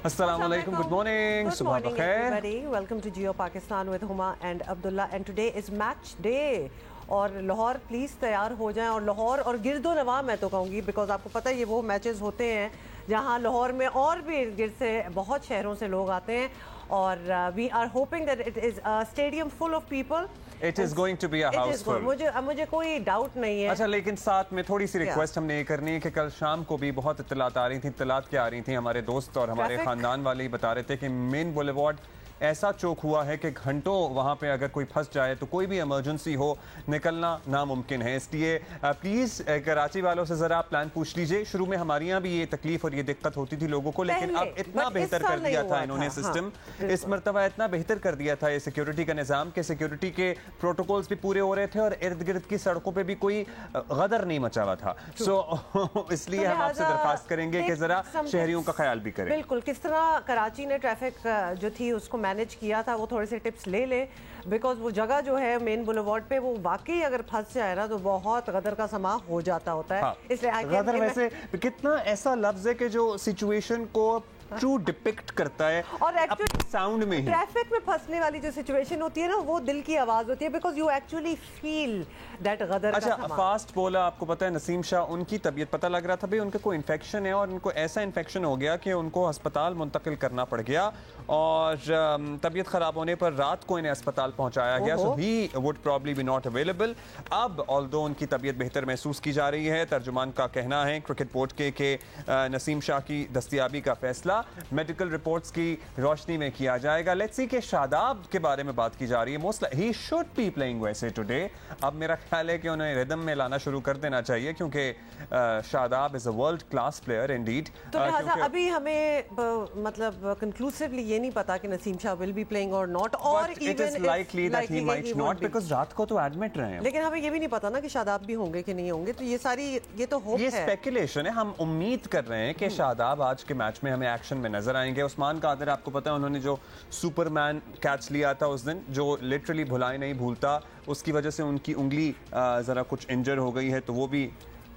Assalamualaikum. Good morning. Good morning, everybody. Welcome to Geo Pakistan with Huma and Abdullah. And today is match day. और Lahore please तैयार हो जाएं और लाहौर और गिरदो नवा मैं तो कहूँगी बिकॉज आपको पता है ये वो मैचेस होते हैं जहाँ लाहौर में और भी इर्द गिर्द से बहुत शहरों से लोग आते हैं और we are hoping that it is a stadium full of people. It is going to be a house full. मुझे कोई डाउट नहीं है. अच्छा, लेकिन साथ में थोड़ी सी रिक्वेस्ट हमने ये करनी है कि कल शाम को भी बहुत इत्तलात आ रही थी. इत्तलात क्या आ रही थी? हमारे दोस्त और हमारे खानदान वाले ही बता रहे थे कि मेन बुलेवार्ड ऐसा चौक हुआ है कि घंटों वहाँ पे अगर कोई फंस जाए तो कोई भी इमरजेंसी हो निकलना नामुमकिन है. इसलिए प्लीज़ कराची वालों से ज़रा प्लान पूछ लीजिए. शुरू में हमारे यहाँ भी ये तकलीफ और ये दिक्कत होती थी लोगों को, लेकिन अब इतना बेहतर कर दिया था इन्होंने सिस्टम. इस मरतबा इतना बेहतर कर दिया था ये सिक्योरिटी का निज़ाम कि सिक्योरिटी के प्रोटोकॉल्स भी पूरे हो रहे थे और इर्द गिर्द की सड़कों पर भी कोई गदर नहीं मचा हुआ था. सो इसलिए हम आपसे दरख्वास्त करेंगे कि ज़रा शहरियों का ख्याल भी करें. बिल्कुल, किस तरह कराची ने ट्रैफिक जो थी उसको मैनेज किया था वो थोड़े से टिप्स ले ले बिकॉज वो जगह जो है मेन बुलेवार्ड पे वो वाकई अगर फंस जाए ना तो बहुत गदर का समा हो जाता होता है. हाँ, इसलिए गदर वैसे कितना ऐसा लफ्ज है कि जो सिचुएशन को ट्रू डिपिक्ट करता है और एक्चुअली साउंड में ही. ट्रैफिक में फंसने वाली जो सिचुएशन होती है ना वो दिल की आवाज होती है because you actually feel that gadar. अच्छा, फास्ट बॉलर आपको पता है नसीम शाह, उनकी तबीयत पता लग रहा था भाई उनके कोई इन्फेक्शन है और उनको ऐसा इन्फेक्शन हो गया कि उनको अस्पताल मुंतकिल करना पड़ गया और तबीयत खराब होने पर रात को इन्हें अस्पताल पहुंचाया गया. So he would probably be not available. अब ऑल्दो उनकी तबीयत बेहतर महसूस की जा रही है. तर्जुमान का कहना है क्रिकेट बोर्ड के नसीम शाह की दस्तयाबी का फैसला मेडिकल रिपोर्ट्स की रोशनी में किया जाएगा. लेट्स सी कि शादाब के बारे में बात की जा रही है. Most he should be playing वैसे टुडे. अब मेरा ख्याल है कि उन्हें रिदम में लाना शुरू कर देना चाहिए क्योंकि Shadab is a world class player Indeed. तो अभी हमें मतलब कंक्लूसिवली ये नहीं पता कि Naseem Shah will be playing और नॉट और it is likely that he might not because रात को तो एडमिट रहे हैं. लेकिन हमें ये भी नहीं पता ना कि शादाब भी होंगे कि नहीं होंगे. तो ये सारी ये तो होप है, ये स्पेकुलेशन है. हम उम्मीद कर रहे हैं कि शादाब आज के मैच में हमें एक्शन में नजर आएंगे. उस्मान कादिर आपको पता है उन्होंने जो सुपरमैन कैच लिया था उस दिन, जो लिटरली भुलाए नहीं भूलता, उसकी वजह से उनकी उंगली जरा कुछ इंजर हो गई है तो वो भी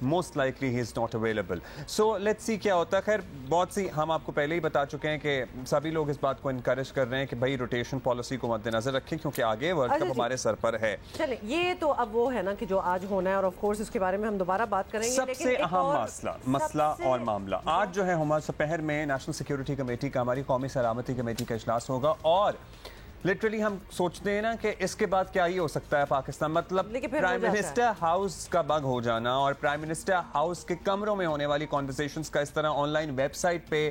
most likely he is not available. So let's see क्या होता है. खैर बहुत सी हम आपको पहले ही बता चुके हैं कि सभी लोग इस बात को इनकरेज कर रहे हैं कि भाई रोटेशन पॉलिसी को मद्देनजर रखें क्योंकि आगे वर्ल्ड कप हमारे सर पर है. चलें, ये तो अब वो है ना कि जो आज होना है और ऑफ कोर्स उसके बारे में हम दोबारा बात करेंगे. सबसे अहम मसला और मामला आज जो है हमारे दोपहर में नेशनल सिक्योरिटी कमेटी का, हमारी कौमी सलामती कमेटी का इजलास होगा और लिटरली हम सोचते हैं ना कि इसके बाद क्या ही हो सकता है पाकिस्तान. मतलब प्राइम मिनिस्टर हाउस का बग हो जाना और प्राइम मिनिस्टर हाउस के कमरों में होने वाली कॉन्वर्सेशंस का इस तरह ऑनलाइन वेबसाइट पे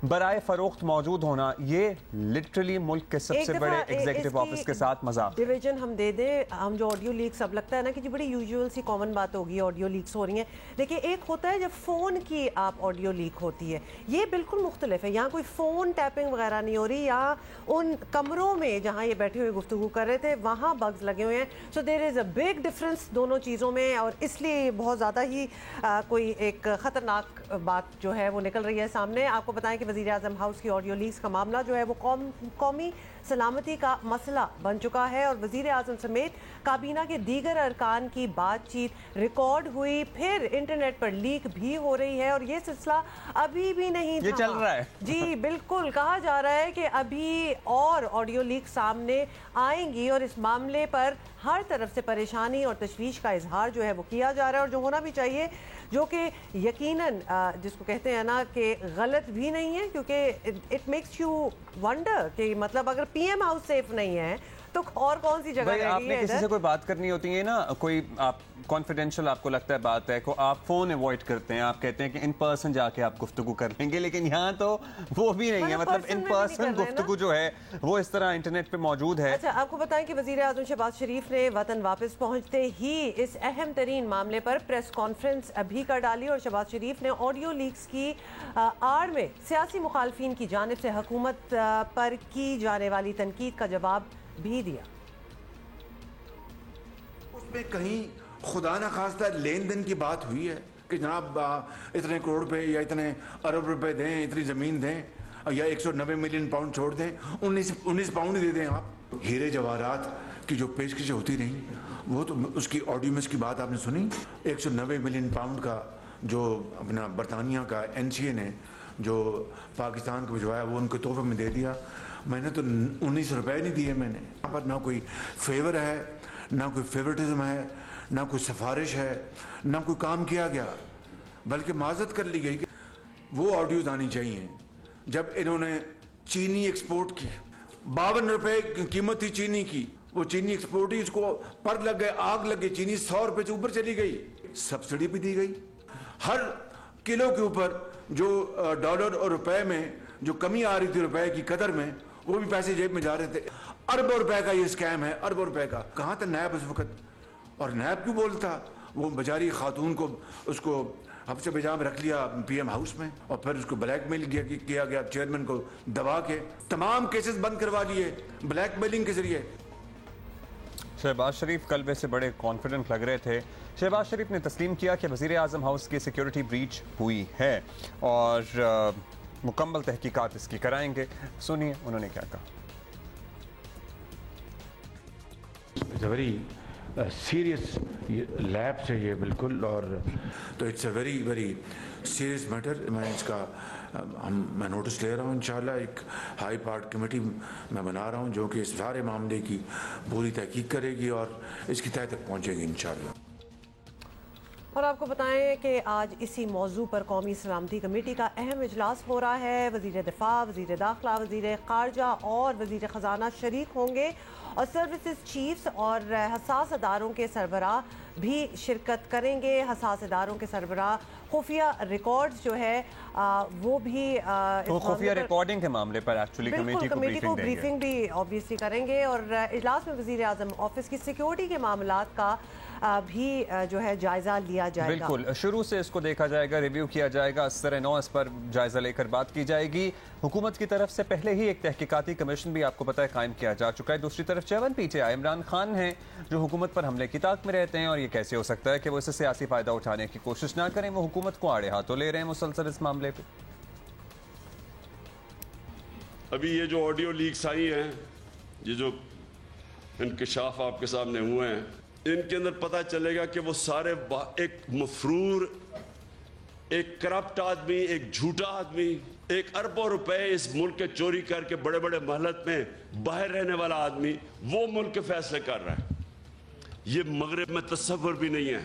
बराए फरोख्त मौजूद होना, ये लिटरली मुल्क के सबसे बड़े एग्जीक्यूटिव ऑफिस के साथ मजाक. डिवीजन हम दे दें. हम जो ऑडियो लीक्स अब लगता है ना कि जी बड़ी यूजुअल सी कॉमन बात होगी, ऑडियो लीक्स हो रही हैं. देखिए, एक होता है जब फ़ोन की आप ऑडियो लीक होती है, ये बिल्कुल मुख्तलिफ है. यहाँ कोई फ़ोन टैपिंग वगैरह नहीं हो रही. यहाँ उन कमरों में जहाँ ये बैठे हुए गुफ्तगू कर रहे थे वहाँ बग्स लगे हुए हैं. So there is a big difference दोनों चीज़ों में और इसलिए बहुत ज़्यादा ही कोई एक ख़तरनाक बात जो है वो निकल रही है सामने. आपको बताएं कि वज़ीर आज़म हाउस की ऑडियो लीक्स का मामला जो है वो कौमी सलामती का मसला बन चुका है और वज़ीर आज़म समेत काबीना के दीगर अरकान की बातचीत रिकॉर्ड हुई, फिर इंटरनेट पर लीक भी हो रही है और ये सिलसिला अभी भी नहीं ये चल रहा है. जी बिल्कुल, कहा जा रहा है कि अभी और ऑडियो लीक सामने आएंगी और इस मामले पर हर तरफ से परेशानी और तशवीश का इजहार जो है वो किया जा रहा है और जो होना भी चाहिए, जो कि यकीनन जिसको कहते हैं ना कि गलत भी नहीं है क्योंकि इट मेक्स यू वंडर कि मतलब अगर पीएम हाउस सेफ नहीं है तो और कौन सी जगह है. आपने किसी से कोई बात करनी होती है ना, कोई आप कॉन्फिडेंशियल आपको लगता है बात है को आप फोन अवॉइड करते हैं, आप कहते हैं कि इन पर्सन जाके आप गुफ्तगू कर लेंगे, लेकिन यहाँ तो वो भी नहीं है. मतलब इन पर्सन गुफ्तगू जो है वो इस तरह इंटरनेट पे मौजूद है. अच्छा, आपको बताएं कि वज़ीर आज़म शहबाज शरीफ ने वतन वापस पहुंचते ही इस अहम तरीन मामले पर प्रेस कॉन्फ्रेंस भी कर डाली और शहबाज शरीफ ने ऑडियो लीक्स की आड़ में सियासी मुखालफिन की जानिब से हुकूमत पर की जाने वाली तनकीद का जवाब भी दिया. उसमें कहीं खुदा न खास्ता लेन देन की बात हुई है कि जनाब इतने करोड़ रुपए या इतने अरब रुपए दें, इतनी ज़मीन दें या 190 मिलियन पाउंड छोड़ दें, 19 पाउंड दे दें आप. हीरे जवाहरात की जो पेशकशें होती रही वो तो उसकी ऑडियो में की बात आपने सुनी. 190 मिलियन पाउंड का जो अपना बरतानिया का एनसीए ने जो पाकिस्तान को भिजवाया वो उनको तोहफे में दे दिया। मैंने तो 19 रुपए नहीं दिए मैंने। यहाँ पर ना कोई फेवर है, ना कोई फेवरेटिज्म है, ना कोई सिफारिश है, ना कोई काम किया गया, बल्कि माजरत कर ली गई कि वो ऑडियोज आनी चाहिए जब इन्होंने चीनी एक्सपोर्ट की। 52 रुपए कीमत थी चीनी की, वो चीनी एक्सपोर्ट ही उसको पर लग गए, आग लग गई, चीनी 100 रुपए से ऊपर चली गई। सब्सिडी भी दी गई, हर किलो के ऊपर जो डॉलर और रुपए में जो कमी आ रही थी रुपए की कदर में, वो भी पैसे जेब में जा रहे थे। अरबों रुपए का ये स्कैम है, अरबों रुपए का। कहाँ था नैब उस वक्त? और नैब क्यों बोलता? वो बेचारी खातून को उसको हफ्ते बेजा में रख लिया पीएम हाउस में, और फिर उसको ब्लैकमेल किया गया, चेयरमैन को दबा के तमाम केसेस बंद करवा लिए ब्लैकमेलिंग के जरिए। शहबाज शरीफ कल वैसे बड़े कॉन्फिडेंट लग रहे थे। शहबाज शरीफ ने तस्लीम किया कि वज़ीर आज़म हाउस की सिक्योरिटी ब्रीच हुई है और मुकम्मल तहकीकात इसकी कराएंगे। सुनिए उन्होंने क्या कहा। It's a very serious lapse है ये बिल्कुल, और तो it's a very very serious matter. मैं इसका मैं नोटिस ले रहा हूँ। इंशाल्लाह एक हाई पार्ट कमेटी मैं बना रहा हूँ जो कि इस सारे मामले की पूरी तहकीक करेगी और इसकी तह तक पहुँचेगी इंशाल्लाह। और आपको बताएं कि आज इसी मौजू पर कौमी सलामती कमेटी का अहम इजलास हो रहा है। वज़ीर दिफा, वज़ीर दाखिला, वज़ीर ख़ारजा और वज़ीर ख़जाना शरीक होंगे और सर्विसेज चीफ्स और हसास अदारों के सरबराह भी शिरकत करेंगे। हसास अदारों के सरबराह खुफिया रिकॉर्ड्स जो है वो भी तो खुफिया रिकॉर्डिंग के मामले पर एक्चुअली कमेटी को ब्रीफिंग भी ऑब्वियसली करेंगे। और इजलास में वज़ीर आज़म ऑफिस की सिक्योरिटी के मामलात का भी जो है जायजा लिया जाएगा। बिल्कुल, शुरू से इसको देखा जाएगा, रिव्यू किया जाएगा, असर नौ इस पर जायजा लेकर बात की जाएगी। हुकूमत की तरफ से पहले ही एक तहकीकाती कमीशन भी आपको पता है कायम किया जा चुका है। दूसरी तरफ चवन पीटीआई इमरान खान हैं जो हुकूमत पर हमले की ताक में रहते हैं, और ये कैसे हो सकता है कि वो इससे सियासी फायदा उठाने की कोशिश ना करें। वो हुकूमत को आड़े हाथों ले रहे हैं मुसलसल इस मामले पर। अभी ये जो ऑडियो लीक्स आई हैं, ये जो इंकशाफ आपके सामने हुए हैं, इनके अंदर पता चलेगा कि वो सारे एक मफरूर, एक करप्ट आदमी, एक झूठा आदमी, एक अरबों रुपए इस मुल्क के चोरी करके बड़े बड़े महलत में बाहर रहने वाला आदमी, वो मुल्क के फैसले कर रहा है। ये मगरिब में तसव्वुर भी नहीं है।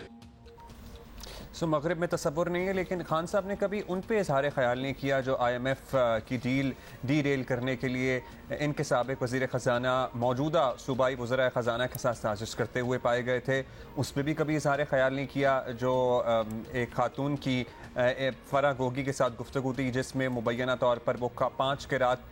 मगरिब में तसव्वुर नहीं है, लेकिन खान साहब ने कभी उन पे इज़हार ख्याल नहीं किया जो IMF की डील डीरेल करने के लिए इनके साबिक वज़ीर ख़जाना मौजूदा सूबाई वज़रा ख़जाना के साथ साजिश करते हुए पाए गए थे। उस पर भी कभी इज़हार ख्याल नहीं किया जो एक खातून की फ़रा गोगी के साथ गुफ्तगू थी जिसमें मुबैना तौर पर वो 5 किरात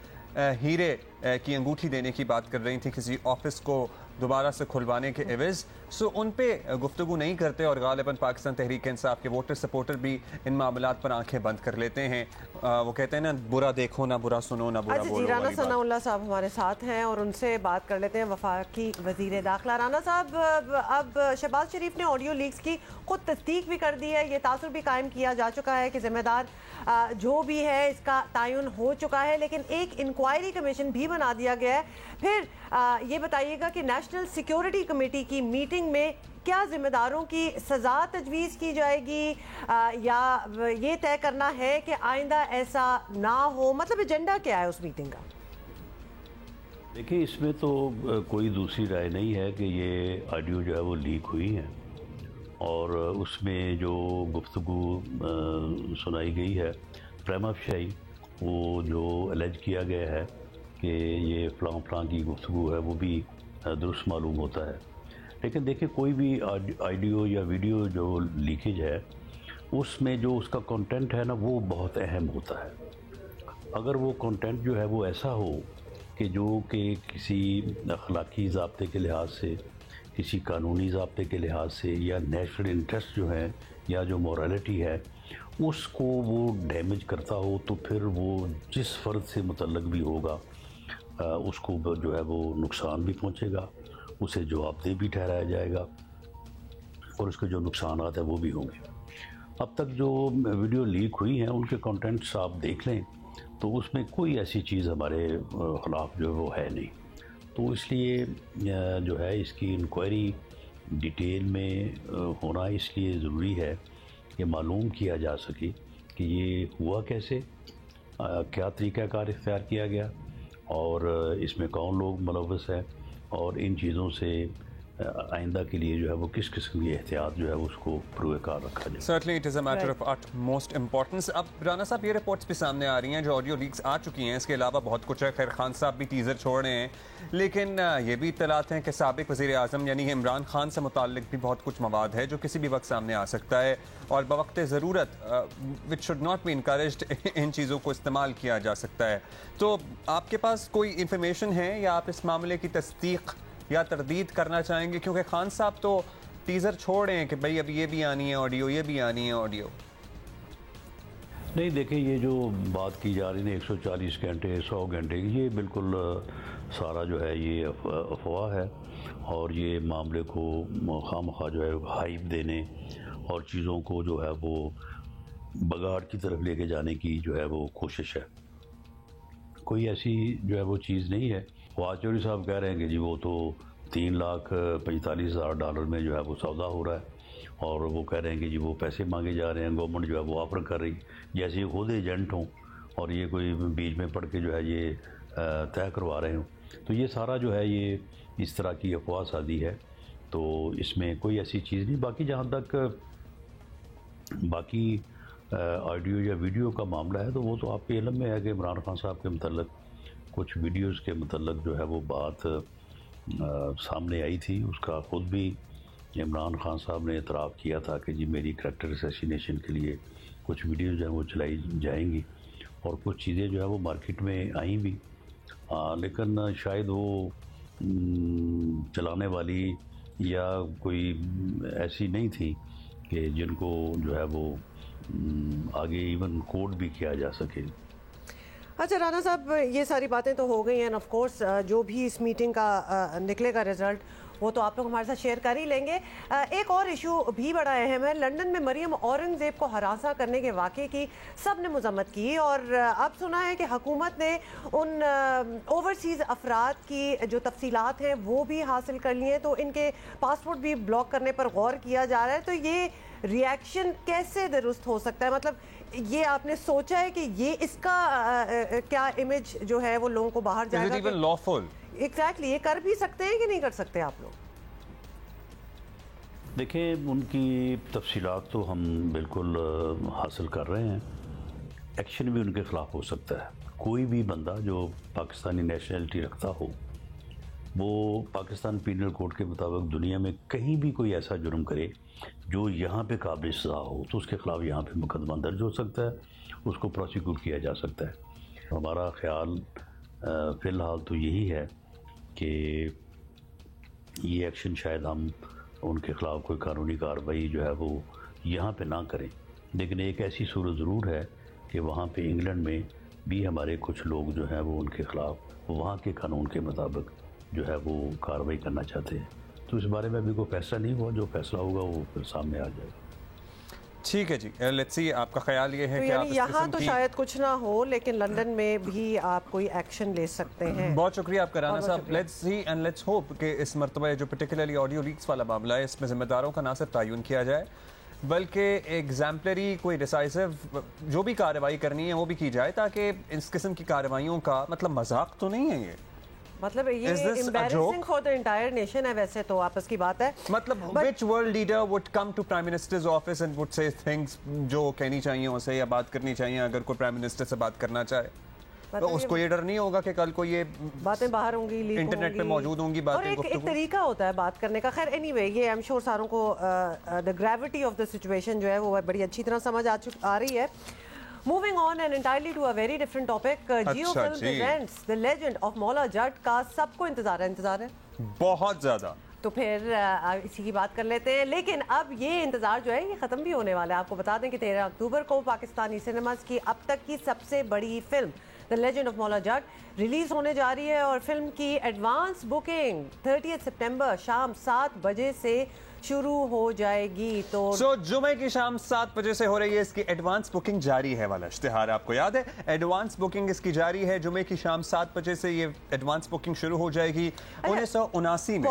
हीरे की अंगूठी देने की बात कर रही थी किसी ऑफिस को दोबारा से खुलवाने के एवज़। सो उन पे गुफ्तगू नहीं करते और गालिबन पाकिस्तान तहरीक इंसाफ के वोटर सपोर्टर भी इन मामलात पर आंखें बंद कर लेते हैं। वो कहते हैं ना, बुरा देखो ना बुरा सुनो ना बुरा बोलो। राना सनाउल्लाह साहब हमारे साथ हैं और उनसे बात कर लेते हैं। वफाकी वज़ीर दाखिला राना साहब, अब शहबाज शरीफ ने ऑडियो लीक्स की खुद तस्दीक भी कर दी है, ये तासुर भी कायम किया जा चुका है कि जिम्मेदार जो भी है इसका तयन हो चुका है, लेकिन एक इंक्वायरी कमीशन भी बना दिया गया है। फिर ये बताइएगा कि नेशनल सिक्योरिटी कमेटी की मीटिंग में क्या जिम्मेदारों की सज़ा तजवीज़ की जाएगी या ये तय करना है कि आइंदा ऐसा ना हो? मतलब एजेंडा क्या है उस मीटिंग का? देखिए, इसमें तो कोई दूसरी राय नहीं है कि ये ऑडियो जो है वो लीक हुई है और उसमें जो गुफ्तगू सुनाई गई है प्रेमा फशाई, वो जो अलैज किया गया है कि ये फ़लाँ की गुफ्तगू है, वो भी दुरुस्त मालूम होता है। लेकिन देखिए, कोई भी ऑडियो या वीडियो जो लीकेज है उसमें जो उसका कंटेंट है ना, वो बहुत अहम होता है। अगर वो कंटेंट जो है वो ऐसा हो कि जो कि किसी अखलाकी ज़ाब्ते के लिहाज से, किसी कानूनी ज़ाब्ते के लिहाज से या नेशनल इंटरेस्ट जो है या जो मोरालिटी है उसको वो डैमेज करता हो, तो फिर वो जिस फ़र्द से मुतल्लक भी होगा उसको जो है वो नुकसान भी पहुंचेगा, उसे जवाबदेह भी ठहराया जाएगा और उसके जो नुकसान है वो भी होंगे। अब तक जो वीडियो लीक हुई हैं उनके कंटेंट्स आप देख लें तो उसमें कोई ऐसी चीज़ हमारे ख़िलाफ़ जो वो है नहीं। तो इसलिए जो है इसकी इंक्वायरी डिटेल में होना इसलिए ज़रूरी है कि मालूम किया जा सके कि ये हुआ कैसे क्या तरीक़ाकार इख्तियार किया गया और इसमें कौन लोग मुलव्वस है और इन चीज़ों से आइंदा के लिए जो है वो किस किस्म की एहतियात जो है उसको पुरकार रखा जाए। Certainly it is a matter of utmost importance। अब राना साहब ये रिपोर्ट्स भी सामने आ रही हैं जो ऑडियो लीक्स आ चुकी हैं, इसके अलावा बहुत कुछ है। खैर खान साहब भी टीज़र छोड़ रहे हैं, लेकिन ये भी इत्तलात हैं कि साबिक वज़ीर आज़म यानी इमरान खान से मुताल्लिक भी बहुत कुछ मवाद है जो किसी भी वक्त सामने आ सकता है और बवक्त ज़रूरत which should not be encouraged इन चीज़ों को इस्तेमाल किया जा सकता है। तो आपके पास कोई इंफॉर्मेशन है या आप इस मामले की तस्दीक या तरदीद करना चाहेंगे, क्योंकि खान साहब तो टीज़र छोड़ रहे हैं कि भाई अब ये भी आनी है ऑडियो, ये भी आनी है ऑडियो। नहीं देखिए, ये जो बात की जा रही है 140 घंटे 100 घंटे की, ये बिल्कुल सारा जो है ये अफवाह है और ये मामले को खामखा जो है हाइप देने और चीज़ों को जो है वो बगाड़ की तरफ लेके जाने की जो है वो कोशिश है। कोई ऐसी जो है वो चीज़ नहीं है। फवाद चौधरी साहब कह रहे हैं कि जी वो तो $3,45,000 में जो है वो सौदा हो रहा है और वो कह रहे हैं कि जी वो पैसे मांगे जा रहे हैं, गवर्नमेंट जो है वो ऑफर कर रही, जैसे ये खुद एजेंट हों और ये कोई बीच में पढ़ के जो है ये तय करवा रहे हों। तो ये सारा जो है ये इस तरह की अफवाह शादी है, तो इसमें कोई ऐसी चीज़ नहीं। बाकी जहाँ तक बाकी ऑडियो या वीडियो का मामला है तो वो तो आपके इल्म में है कि इमरान खान साहब के मतलब कुछ वीडियोस के मतलब जो है वो बात सामने आई थी। उसका ख़ुद भी इमरान खान साहब ने इतराफ़ किया था कि जी मेरी करैक्टर असैसिनेशन के लिए कुछ वीडियोस जो है वो चलाई जाएंगी और कुछ चीज़ें जो है वो मार्केट में आई भी, लेकिन शायद वो चलाने वाली या कोई ऐसी नहीं थी कि जिनको जो है वो आगे इवन कोड भी किया जा सके। अच्छा राना साहब, ये सारी बातें तो हो गई हैं, ऑफ कोर्स जो भी इस मीटिंग का निकलेगा रिजल्ट वो तो आप लोग हमारे साथ शेयर कर ही लेंगे। एक और इशू भी बड़ा अहम है। लंदन में मरियम औरंगज़ेब को हरासा करने के वाक़े की सब ने मज़म्मत की और अब सुना है कि हुकूमत ने उन ओवरसीज़ अफराद की जो तफसीलात हैं वो भी हासिल कर लिए हैं, तो इनके पासपोर्ट भी ब्लॉक करने पर गौर किया जा रहा है। तो ये रिएक्शन कैसे दुरुस्त हो सकता है? मतलब ये आपने सोचा है कि ये इसका क्या इमेज जो है वो लोगों को बाहर जाएगा? लॉफुल एग्जैक्टली, ये कर भी सकते हैं कि नहीं कर सकते आप लोग? देखिए, उनकी तफसीलात तो हम बिल्कुल हासिल कर रहे हैं। एक्शन भी उनके ख़िलाफ़ हो सकता है। कोई भी बंदा जो पाकिस्तानी नेशनलिटी रखता हो वो पाकिस्तान पीनल कोड के मुताबिक दुनिया में कहीं भी कोई ऐसा जुर्म करे जो यहाँ पे काबिल सज़ा हो तो उसके ख़िलाफ़ यहाँ पे मुकदमा दर्ज हो सकता है, उसको प्रोसिक्यूट किया जा सकता है। हमारा ख्याल फ़िलहाल तो यही है कि ये एक्शन शायद हम उनके ख़िलाफ़ कोई कानूनी कार्रवाई जो है वो यहाँ पे ना करें, लेकिन एक ऐसी सूरत ज़रूर है कि वहाँ पे इंग्लैंड में भी हमारे कुछ लोग जो हैं वो उनके ख़िलाफ़ वहाँ के कानून के मुताबिक जो है वो कार्रवाई करना चाहते हैं। तो इस बारे में अभी कोई फैसला नहीं हुआ, जो फैसला होगा वो फिर सामने आ जाएगा। ठीक है जी, लेट्स सी। आपका ख्याल ये है तो कि आप यहाँ तो शायद कुछ ना हो, लेकिन लंदन में भी आप कोई एक्शन ले सकते हैं। बहुत शुक्रिया आपका राना साहब। Let's see and let's hope कि इस मरतबा जो पर्टिकुलरली ऑडियो लीक्स वाला मामला है इसमें जिम्मेदारों का ना सिर्फ तयन किया जाए बल्कि एग्जाम्पलरी कोई डिसाइसिव जो भी कार्रवाई करनी है वो भी की जाए, ताकि इस किस्म की कार्रवाइयों का मतलब मजाक तो नहीं है ये। मतलब ये embarrassing for the entire nation है। वैसे तो आपस की बात है, मतलब which world leader would come to Prime Minister's office and would say things जो कहनी चाहिए उसे या बात करनी चाहिए अगर कोई प्राइम मिनिस्टर से बात करना चाहे, तो उसको ये डर नहीं होगा कि कल को ये बातें बाहर होंगी, इंटरनेट पे मौजूद होंगी बातें। और एक तरीका होता है बात करने का। खैर एनीवे, ये आई एम श्योर सारों को the gravity of the situation जो है वो बड़ी अच्छी तरह समझ आ रही है। Moving on and entirely to a very different topic, Jio Film presents The Legend of Maulla Jatt का सबको इंतजार है बहुत ज्यादा। तो फिर इसी की बात कर लेते हैं। लेकिन अब ये इंतजार जो है ये खत्म भी होने वाला है। आपको बता दें कि 13 अक्टूबर को पाकिस्तानी सिनेमास की अब तक की सबसे बड़ी film the legend of Maula Jatt release होने जा रही है और फिल्म की एडवांस बुकिंग 30 सितंबर शाम 7 बजे से शुरू हो जाएगी। तो जुमे की शाम 7 बजे से हो रही है इसकी एडवांस बुकिंग जारी है वाला इश्तिहार आपको याद है। एडवांस बुकिंग इसकी जारी है, जुमे की शाम 7 बजे से ये एडवांस बुकिंग शुरू हो जाएगी। 1979 में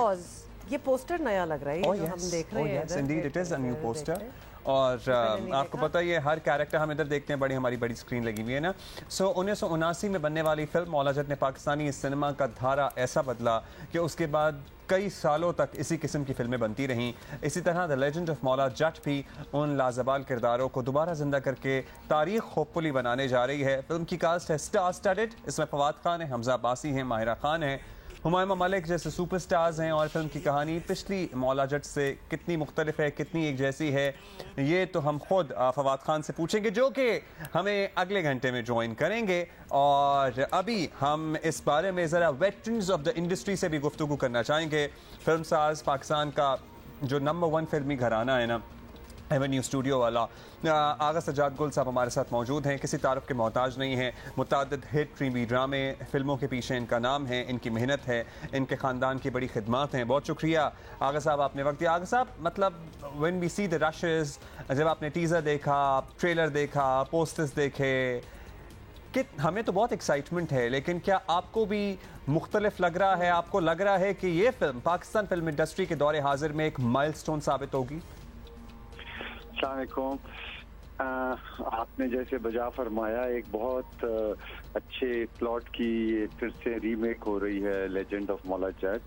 ये पोस्टर नया लग रहा है जो हम देख रहे हैं। Yes, indeed it is a new poster। और आपको पता ही है हर कैरेक्टर हम इधर देखते हैं, बड़ी हमारी बड़ी स्क्रीन लगी हुई है ना। 1979 में बनने वाली फिल्म मौला जट ने पाकिस्तानी सिनेमा का धारा ऐसा बदला कि उसके बाद कई सालों तक इसी किस्म की फिल्में बनती रहीं। इसी तरह द लेजेंड ऑफ मौला जट भी उन लाजवाल किरदारों को दोबारा जिंदा करके तारीख होपफुली बनाने जा रही है। फिल्म की कास्ट है स्टार स्टडेड। इसमें फवाद खान है, हमजा अब्बासी हैं, माहिरा खान है, हुमायूं मलिक जैसे सुपरस्टार्स हैं। और फिल्म की कहानी पिछली मौला जट से कितनी मुख्तलिफ है, कितनी एक जैसी है, ये तो हम खुद फवाद खान से पूछेंगे, जो कि हमें अगले घंटे में ज्वाइन करेंगे। और अभी हम इस बारे में ज़रा वेटरन्स ऑफ द इंडस्ट्री से भी गुफ्तगू करना चाहेंगे। फिल्म साज पाकिस्तान का जो नंबर 1 फिल्मी घराना है ना, एवेन्यू स्टूडियो वाला, आगा सजाद गुल साहब हमारे साथ मौजूद हैं, किसी तारुफ के मोहताज नहीं हैं। मुतअद्दिद हिट टीवी ड्रामे फिल्मों के पीछे इनका नाम है, इनकी मेहनत है, इनके ख़ानदान की बड़ी खिदमत हैं। बहुत शुक्रिया आगा साहब, आपने वक्त दिया। आगा साहब, मतलब when we see the rushes, जब आपने टीज़र देखा, ट्रेलर देखा, पोस्टर्स देखे, कि हमें तो बहुत एक्साइटमेंट है, लेकिन क्या आपको भी मुख्तलिफ लग रहा है? आपको लग रहा है कि ये फिल्म पाकिस्तान फिल्म इंडस्ट्री के दौरे हाजिर में एक माइलस्टोन साबित होगी? अस्सलामुअलैकुम। आपने जैसे बजा फरमाया, एक बहुत अच्छे प्लॉट की फिर से रीमेक हो रही है लेजेंड ऑफ मौला जट,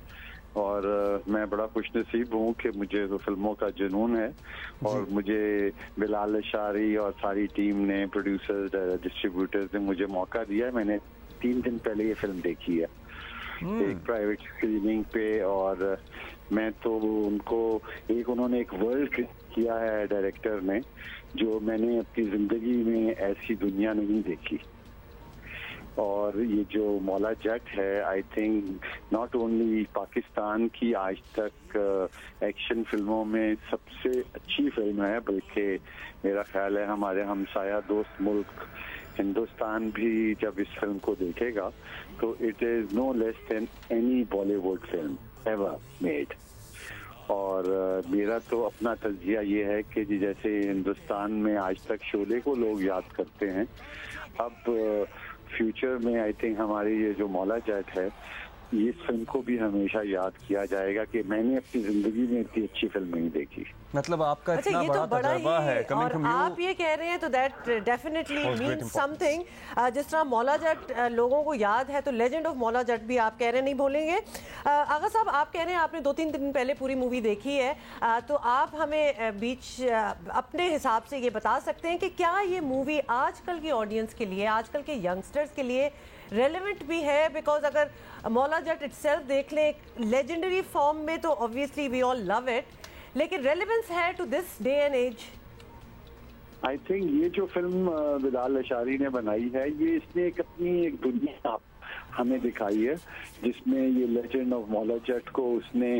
और मैं बड़ा खुशनसीब हूँ कि मुझे तो फिल्मों का जुनून है और मुझे बिलाल अशारी और सारी टीम ने, प्रोड्यूसर्स, डिस्ट्रीब्यूटर्स ने मुझे मौका दिया है। मैंने 3 दिन पहले ये फिल्म देखी है एक प्राइवेट स्क्रीनिंग पे, और मैं तो उनको उन्होंने एक वर्ल्ड किया है डायरेक्टर ने, जो मैंने अपनी जिंदगी में ऐसी दुनिया नहीं देखी। और ये जो मौला जट है, I think not only Pakistan की आज तक एक्शन फिल्मों में सबसे अच्छी फिल्म है, बल्कि मेरा ख्याल है हमारे हमसाया दोस्त मुल्क हिंदुस्तान भी जब इस फिल्म को देखेगा तो it is no less than any Bollywood film ever made. और मेरा तो अपना तज्जिया ये है कि जैसे हिंदुस्तान में आज तक शोले को लोग याद करते हैं, अब फ्यूचर में आई थिंक हमारी ये जो मौला जट है, इस फिल्म को भी हमेशा याद किया जाएगा कि मैंने अपनी जिंदगी में इतनी अच्छी फिल्म नहीं देखी। मतलब आपका इतना बड़ा तजुर्बा है, और आप ये कह रहे हैं तो दैट डेफिनेटली मीन्स समथिंग। जिस तरह मौला जट लोगों को याद है, तो लेजेंड ऑफ मौला जट भी आप कह रहे हैं नहीं भूलेंगे। आगा साहब, आप कह रहे हैं आपने 2-3 दिन पहले पूरी मूवी देखी है, तो आप हमें बीच अपने हिसाब से ये बता सकते हैं कि क्या ये मूवी आजकल की ऑडियंस के लिए, आजकल के यंगस्टर्स के लिए रेलेवेंट भी है? बिकॉज अगर मौला जट इटसेल्फ देख लें लेजेंडरी फॉर्म में, तो obviously we all love it, लेकिन रेलेवेंस है to this day and age? I think ये जो फिल्म बिलाल अशारी ने बनाई है, ये इसने अपनी एक दुनिया हमें दिखाई है, जिसमें ये लेजेंड ऑफ मौला जट को उसने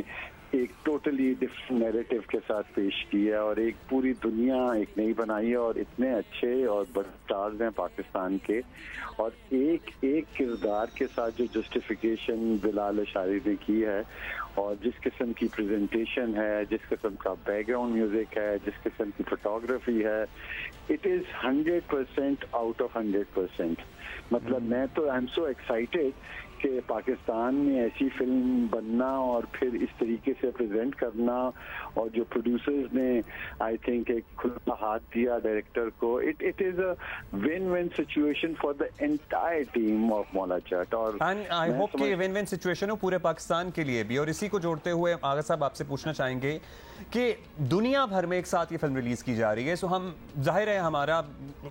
एक टोटली डिफरेंट नैरेटिव के साथ पेश किया है, और एक पूरी दुनिया एक नई बनाई है, और इतने अच्छे और बड़े स्टार्स हैं पाकिस्तान के, और एक एक किरदार के साथ जो जस्टिफिकेशन बिलाल अशारी ने की है, और जिस किस्म की प्रेजेंटेशन है, जिस किस्म का बैकग्राउंड म्यूजिक है, जिस किस्म की फोटोग्राफी है, इट इज 100% आउट ऑफ 100%। मतलब मैं तो आई एम सो एक्साइटेड कि पाकिस्तान में ऐसी फिल्म बनना और फिर इस तरीके से प्रेजेंट करना, और जो प्रोड्यूसर्स ने आई थिंक एक खुला हाथ दिया डायरेक्टर को, it is a win win situation for the entire team of Maula जट। और आई होप कि विन-विन सिचुएशन हो पूरे पाकिस्तान के लिए भी। और इसी को जोड़ते हुए आगा साहब आपसे पूछना चाहेंगे कि दुनिया भर में एक साथ ये फिल्म रिलीज की जा रही है, सो हम जाहिर है हमारा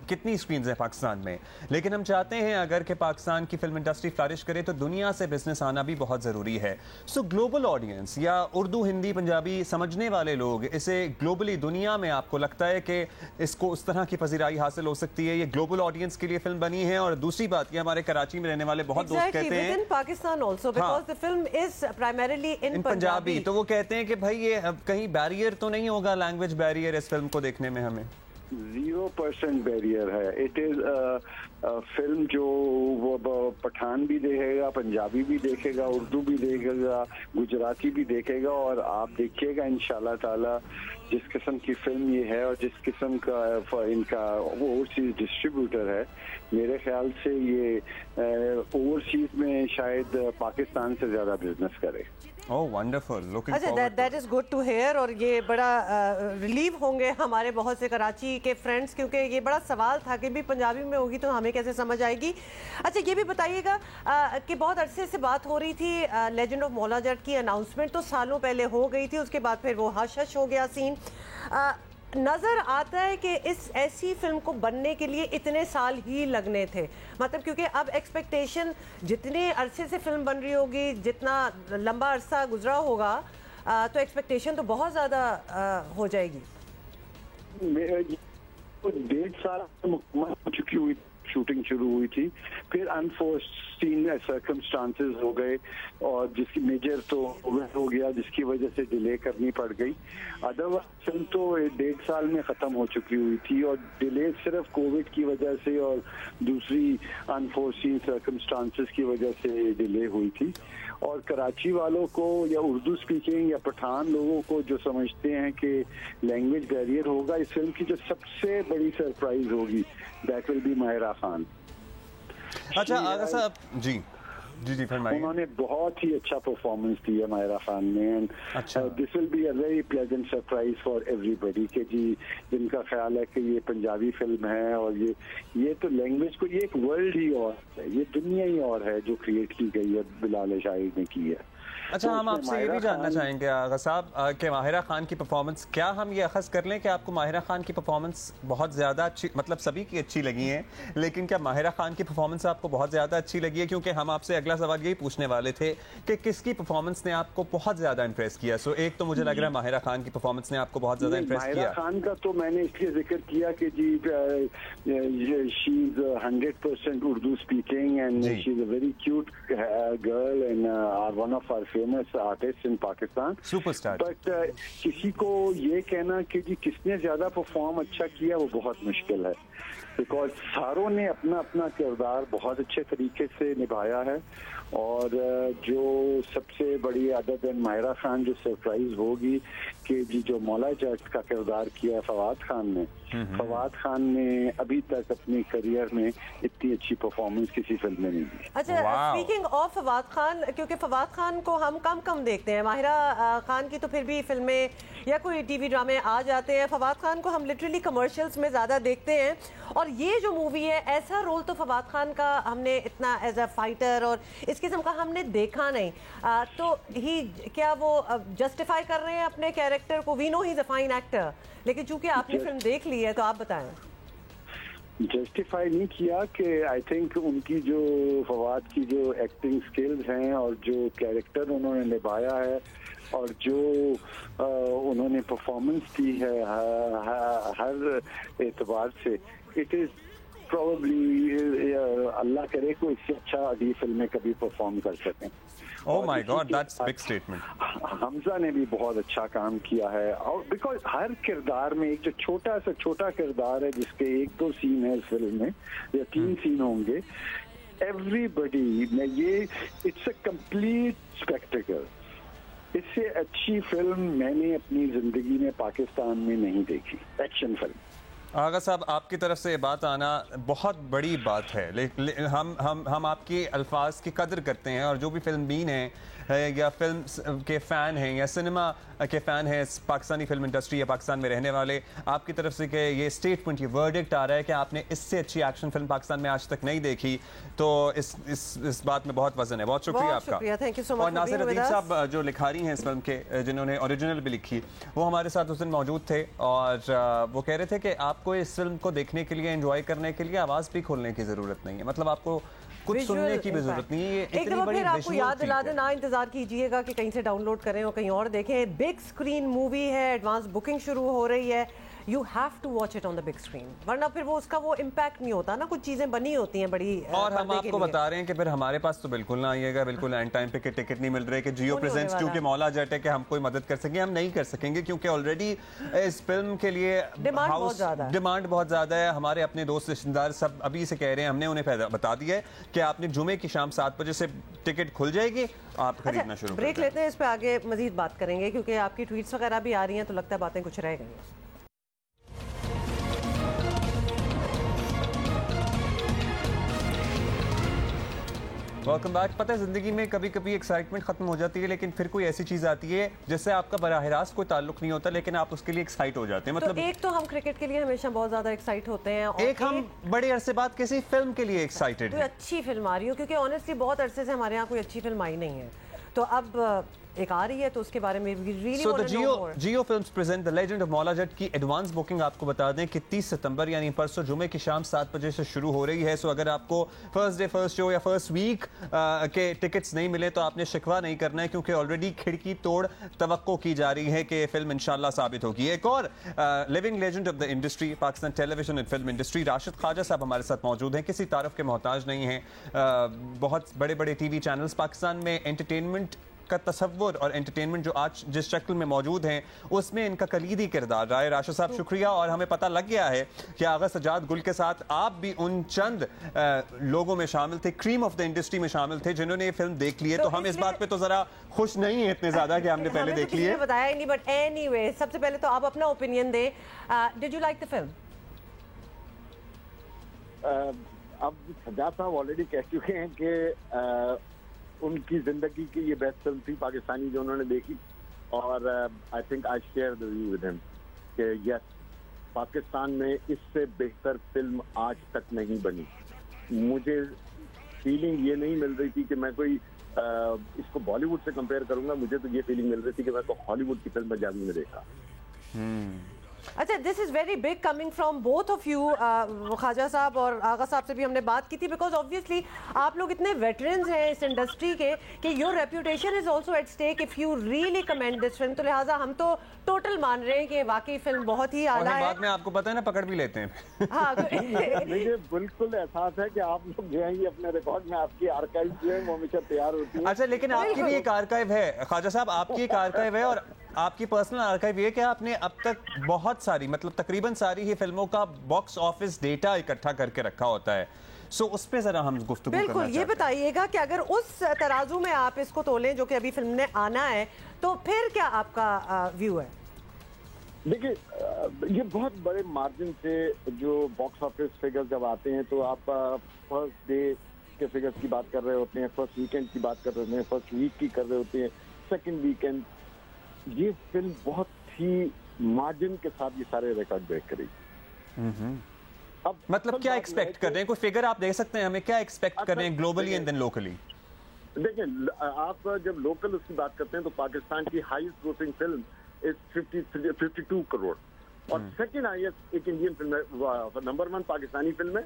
कितनी स्क्रीन्स हैं पाकिस्तान में, लेकिन हम चाहते हैं अगर कि पाकिस्तान की फिल्म इंडस्ट्री फ्लरिश करे तो दुनिया से बिजनेस आना भी बहुत ज़रूरी है। सो ग्लोबल ऑडियंस या उर्दू, हिंदी, पंजाबी समझने वाले लोग इसे ग्लोबली दुनिया में, आपको लगता है कि इसको उस तरह की पजीराई हासिल हो सकती है? ये ग्लोबल ऑडियंस के लिए फिल्म बनी है। और दूसरी बात, ये हमारे कराची में रहने वाले बहुत दोस्त कहते हैं Pakistan also because the film is primarily in Punjabi, तो वो कहते हैं कि भाई ये कहीं बैरियर तो नहीं होगा, लैंग्वेज बैरियर इस फिल्म को देखने में? हमें 0% बैरियर है। इट इज फिल्म जो वो पठान भी देखेगा, पंजाबी भी देखेगा, उर्दू भी देखेगा, गुजराती भी देखेगा, और आप देखिएगा इंशाल्लाह ताला जिस किस्म की फिल्म ये है और जिस किस्म का इनका ओवरसीज डिस्ट्रीब्यूटर है, मेरे ख्याल से ये ओवरसीज में शायद पाकिस्तान से ज़्यादा बिजनेस करे। ओह वंडरफुल, लुकिंग अच्छा, forward. That is good to hear. और ये बड़ा रिलीव होंगे हमारे बहुत से कराची के फ्रेंड्स, क्योंकि ये बड़ा सवाल था कि भी पंजाबी में होगी तो हमें कैसे समझ आएगी। अच्छा, ये भी बताइएगा कि बहुत अरसे से बात हो रही थी लेजेंड ऑफ मौला जट की अनाउंसमेंट तो सालों पहले हो गई थी, उसके बाद फिर वो हश हश हो गया सीन। नज़र आता है कि इस ऐसी फिल्म को बनने के लिए इतने साल ही लगने थे, मतलब क्योंकि अब एक्सपेक्टेशन जितने अरसे से फिल्म बन रही होगी, जितना लंबा अरसा गुजरा होगा, तो एक्सपेक्टेशन तो बहुत ज़्यादा हो जाएगी। 1.5 साल मुकम्मल हो चुकी हुई शूटिंग शुरू हुई थी, फिर अनफोर्सीन सर्कमस्टांसेस हो गए और जिसकी मेजर तो हो गया, जिसकी वजह से डिले करनी पड़ गई। अदरवाइज फिल्म तो 1.5 साल में ख़त्म हो चुकी हुई थी और डिले सिर्फ कोविड की वजह से और दूसरी अनफोर्सीन सर्कमस्टांसेस की वजह से डिले हुई थी। और कराची वालों को या उर्दू स्पीकिंग या पठान लोगों को जो समझते हैं कि लैंग्वेज बैरियर होगा, इस फिल्म की जो सबसे बड़ी सरप्राइज होगी that will be Mahira Khan. अच्छा आगा साहब, जी जी जी फरमाइए। उन्होंने बहुत ही अच्छा परफॉर्मेंस दिया माहिरा खान ने, and this will be a very pleasant surprise for everybody कि जी जिनका ख्याल है कि ये पंजाबी फिल्म है और ये तो लैंग्वेज को, ये एक वर्ल्ड ही और है, ये दुनिया ही और है जो क्रिएट की गई है, बिलाल शाहिद ने की है। अच्छा, तो हम आपसे ये भी जानना चाहेंगे आगा साहब कि माहिरा खान की परफॉर्मेंस, क्या हम ये अखज़ कर लें कि आपको माहिरा खान की परफॉर्मेंस बहुत ज़्यादा अच्छी, मतलब सभी की अच्छी लगी है, लेकिन क्या माहिरा खान की परफॉर्मेंस आपको बहुत ज़्यादा अच्छी लगी है? क्योंकि हम आपसे अगला सवाल यही पूछने वाले थे कि किसकी परफॉर्मेंस ने आपको बहुत ज़्यादा इंप्रेस किया। सो एक तो मुझे लग रहा है माहिरा खान की परफॉर्मेंस ने आपको बहुत ज़्यादा इंप्रेस किया। माहिरा खान का तो मैंने इसलिए जिक्र किया कि जी she is 100% Urdu speaking and she is a very cute girl and one of our famous artist in Pakistan, superstar. But किसी को ये कहना कि जी किसने ज्यादा परफॉर्म अच्छा किया वो बहुत मुश्किल है, बिकॉज सारों ने अपना अपना किरदार बहुत अच्छे तरीके से निभाया है। और जो सबसे बड़ी अदर देन माहिरा खान जो सरप्राइज होगी कि जी जो मौला जट का किरदार किया फवाद खान ने, फवाद खान ने अभी तक अपने करियर में इतनी अच्छी परफॉर्मेंस किसी फिल्म में नहीं दी। अच्छा, स्पीकिंग ऑफ फवाद खान, क्योंकि फवाद खान को हम कम देखते हैं, माहिरा खान की तो फिर भी फिल्में या कोई टीवी ड्रामे आ जाते हैं, फवाद खान को हम लिटरली कमर्शियल्स में ज़्यादा देखते हैं। और ये जो मूवी है, ऐसा रोल तो फवाद खान का हमने इतना एज अ फाइटर और इस किस्म का हमने देखा नहीं। तो ही क्या वो जस्टिफाई कर रहे हैं अपने कैरेक्टर को? We know he is a fine actor, लेकिन चूंकि आपने फिल्म देख ली है तो आप बताएं। जस्टिफाई नहीं किया कि आई थिंक उनकी जो फवाद की जो एक्टिंग स्किल्स हैं और जो कैरेक्टर उन्होंने निभाया है और जो उन्होंने परफॉर्मेंस दी है हर एतबार से, इट इज प्रोबेबली अल्लाह करे को इससे अच्छा अगली फिल्म में कभी परफॉर्म कर सकें। Oh my God, that's big statement. Hamza ने भी बहुत अच्छा काम किया है और बिकॉज हर किरदार में एक जो छोटा किरदार है जिसके 1-2 सीन है इस फिल्म में या 3 सीन होंगे, एवरीबडी में ये इट्स अ कंप्लीट स्पेक्टेकल। इससे अच्छी फिल्म मैंने अपनी जिंदगी में पाकिस्तान में नहीं देखी, एक्शन फिल्म। आगा साहब, आपकी तरफ से ये बात आना बहुत बड़ी बात है, हम आपके अल्फाज की कदर करते हैं और जो भी फिल्म बीन हैं या फिल्म के फ़ैन हैं या सिनेमा के फ़ैन हैं, पाकिस्तानी फिल्म इंडस्ट्री या पाकिस्तान में रहने वाले, आपकी तरफ से कि ये स्टेटमेंट, ये वर्डिक्ट आ रहा है कि आपने इससे अच्छी एक्शन फिल्म पाकिस्तान में आज तक नहीं देखी, तो इस बात में बहुत वजन है। बहुत शुक्रिया आपका। Thank you so much. और नासिर अदीब साहब जो लिखारी हैं इस फिल्म के, जिन्होंने ओरिजिनल भी लिखी, वो हमारे साथ उस दिन मौजूद थे और वो कह रहे थे कि आपको इस फिल्म को देखने के लिए, एंजॉय करने के लिए आवाज़ भी खोलने की ज़रूरत नहीं है, मतलब आपको कुछ सुनने की भी जरूरत नहीं है। एक दफा फिर आपको याद दिला दें, ना इंतजार कीजिएगा कि कहीं से डाउनलोड करें और कहीं और देखें। बिग स्क्रीन मूवी है, एडवांस बुकिंग शुरू हो रही है। You have to watch it on the big screen, वरना फिर वो उसका वो इम्पैक्ट नहीं होता ना, कुछ चीजें बनी होती हैं बड़ी। और हम आपको बता रहे हैं कि फिर हमारे पास तो बिल्कुल ना आइएगा, बिल्कुल एंड टाइम पे टिकट नहीं मिल रहे कि जियो प्रेजेंट्स क्योंकि मौला जेट है कि हम कोई मदद कर सकेंगे, हम नहीं कर सकेंगे क्योंकि ऑलरेडी इस फिल्म के लिए डिमांड बहुत ज्यादा है। हमारे अपने दोस्त रिश्तेदार सब अभी से कह रहे हैं, हमने उन्हें बता दिया है कि आपने जुमे की शाम 7 बजे से टिकट खुल जाएगी, आप खरीदना शुरू ब्रेक लेते हैं, इस पे आगे मजीद बात करेंगे क्योंकि आपकी ट्वीट्स वगैरह भी आ रही हैं तो लगता है बातें कुछ रह गई हैं। Welcome back. पता है जिंदगी में कभी कभी एक्साइटमेंट खत्म हो जाती है, लेकिन फिर कोई ऐसी चीज आती है जिससे आपका बराह रास्त कोई ताल्लुक नहीं होता, लेकिन आप उसके लिए एक्साइट हो जाते हैं। मतलब तो एक तो हम क्रिकेट के लिए हमेशा बहुत ज्यादा एक्साइट होते हैं, और एक हम बड़े अरसे बाद किसी फिल्म के लिए एक्साइटेड कोई अच्छी फिल्म आ रही हो, क्योंकि ऑनेस्टली बहुत अरसे से हमारे यहाँ कोई अच्छी फिल्म आई नहीं है, तो अब एक आ रही है तो उसके बारे में भी really want to know more. Jio films present the legend of Maula Jatt की एडवांस बुकिंग आपको बता दें कि 30 सितंबर यानी परसों जुमे की शाम 7 बजे से शुरू हो रही है। सो अगर आपको फर्स्ट डे फर्स्ट शो या फर्स्ट वीक के टिकट्स नहीं मिले तो आपने शिकवा नहीं करना है, क्योंकि ऑलरेडी खिड़की तोड़ तवक्को की जा रही है कि फिल्म इंशाल्लाह साबित होगी। एक और living legend of the industry, Pakistan television and film industry, Rashid Khwaja साहब हमारे साथ मौजूद हैं, किसी तारफ के मोहताज नहीं हैं। बहुत बड़े बड़े टीवी चैनल्स पाकिस्तान में एंटरटेनमेंट का तसव्वुर और एंटरटेनमेंट जो आज जिस शक्ल में मौजूद हैं उसमें इनका कलीदी किरदार रहा है। राशिद साहब शुक्रिया, और हमें पता लग गया है कि आगा सजाद गुल के साथ आप भी उन चंद लोगों में शामिल थे, क्रीम ऑफ द इंडस्ट्री में शामिल थे जिन्होंने ये फिल्म देख ली है। तो हम इस बात पे तो जरा खुश नहीं है इतने ज्यादा कि हमने पहले देख ली है, बताया ही नहीं। बट एनीवे, सबसे पहले तो आप अपना ओपिनियन दें, did you like the film? अब सजाद साहब ऑलरेडी कह चुके हैं कि उनकी जिंदगी की ये बेस्ट फिल्म थी पाकिस्तानी जो उन्होंने देखी, और I think I share the view with him कि यस, पाकिस्तान में इससे बेहतर फिल्म आज तक नहीं बनी। मुझे फीलिंग ये नहीं मिल रही थी कि मैं कोई इसको बॉलीवुड से कंपेयर करूंगा, मुझे तो ये फीलिंग मिल रही थी कि मैं तो हॉलीवुड की फिल्म पंजाबी में देखा। अच्छा, this is very big coming from both of you, Khwaja साहब और आगा साहब से भी हमने बात की थी, बिकॉज ऑब्वियसली आप लोग इतने वेटरन्स हैं इस इंडस्ट्री के कि your reputation is also at stake if you really commend this film. तो लिहाजा हम तो टोटल मान रहे हैं कि वाकई फिल्म बहुत ही आला है। बाद में आपको पता है ना, पकड़ भी लेते हैं। हाँ, मुझे बिल्कुल एहसास है कि आप लोग जो है ये अपने रिकॉर्ड में आपकी आर्काइव जो है वो हमेशा तैयार होती है। अच्छा, लेकिन आपकी भी एक आर्काइव है ख्वाजा साहब, आपकी एक आर्काइव है, और आपकी पर्सनल आर्काइव ये कि आपने अब तक बहुत सारी, मतलब तकरीबन सारी ही फिल्मों का बॉक्स ऑफिस डेटा इकट्ठा करके रखा होता है। सो उस पे जरा हम गुफ्तगू करना बिल्कुल, ये बताइएगा कि अगर उस तराजू में आप इसको तोलें जो कि अभी फिल्म ने आना है, तो फिर क्या आपका व्यू है? देखिए, ये बहुत बड़े मार्जिन से जो बॉक्स ऑफिस फिगर्स जब आते हैं तो आप फर्स्ट डे के फिगर्स की बात कर रहे होते हैं, फर्स्ट वीकेंड की बात कर रहे होते हैं, फर्स्ट वीक की कर रहे होते हैं, सेकंड वीकेंड। ये फिल्म बहुत ही मार्जिन के साथ ये सारे रिकॉर्ड ब्रेक करेगी। अब मतलब क्या एक्सपेक्ट कर रहे हैं? कोई फिगर आप दे सकते हैं हमें, क्या एक्सपेक्ट कर रहे हैं ग्लोबली एंड देन लोकली? देखिए, आप जब लोकल उसकी बात करते हैं तो पाकिस्तान की highest grossing film is 52 crore, और सेकंड हाईएस्ट एक इंडियन फिल्म है, नंबर 1 पाकिस्तानी फिल्म है,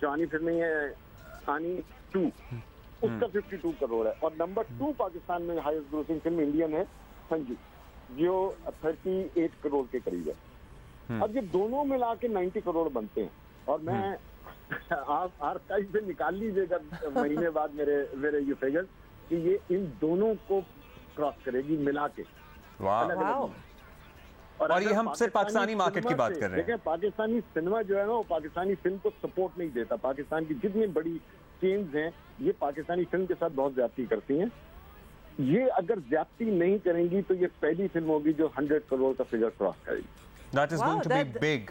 जवानी फिल्म है आनी 2, उसका 52 करोड़ है, और नंबर 2 पाकिस्तान में हाईएस्ट ग्रोसिंग फिल्म इंडियन है संजू, जो 38 करोड़ के करीब है। अब ये दोनों मिला के 90 करोड़ बनते हैं, और मैं आप आर्काइव से निकाल लीजिएगा महीने बाद मेरे ये फिगर कि ये इन दोनों को क्रॉस करेगी मिला के। और ये हम सिर्फ पाकिस्तानी मार्केट की बात कर रहे हैं। देखिए, पाकिस्तानी सिनेमा जो है ना, वो पाकिस्तानी फिल्म को सपोर्ट नहीं देता। पाकिस्तान की जितनी बड़ी चेन्स हैं ये पाकिस्तानी फिल्म के साथ बहुत ज्यादती करती हैं। ये अगर ज्यादती नहीं करेंगी तो ये पहली फिल्म होगी जो 100 करोड़ का फिगर क्रॉस करेगी। That is going to be big.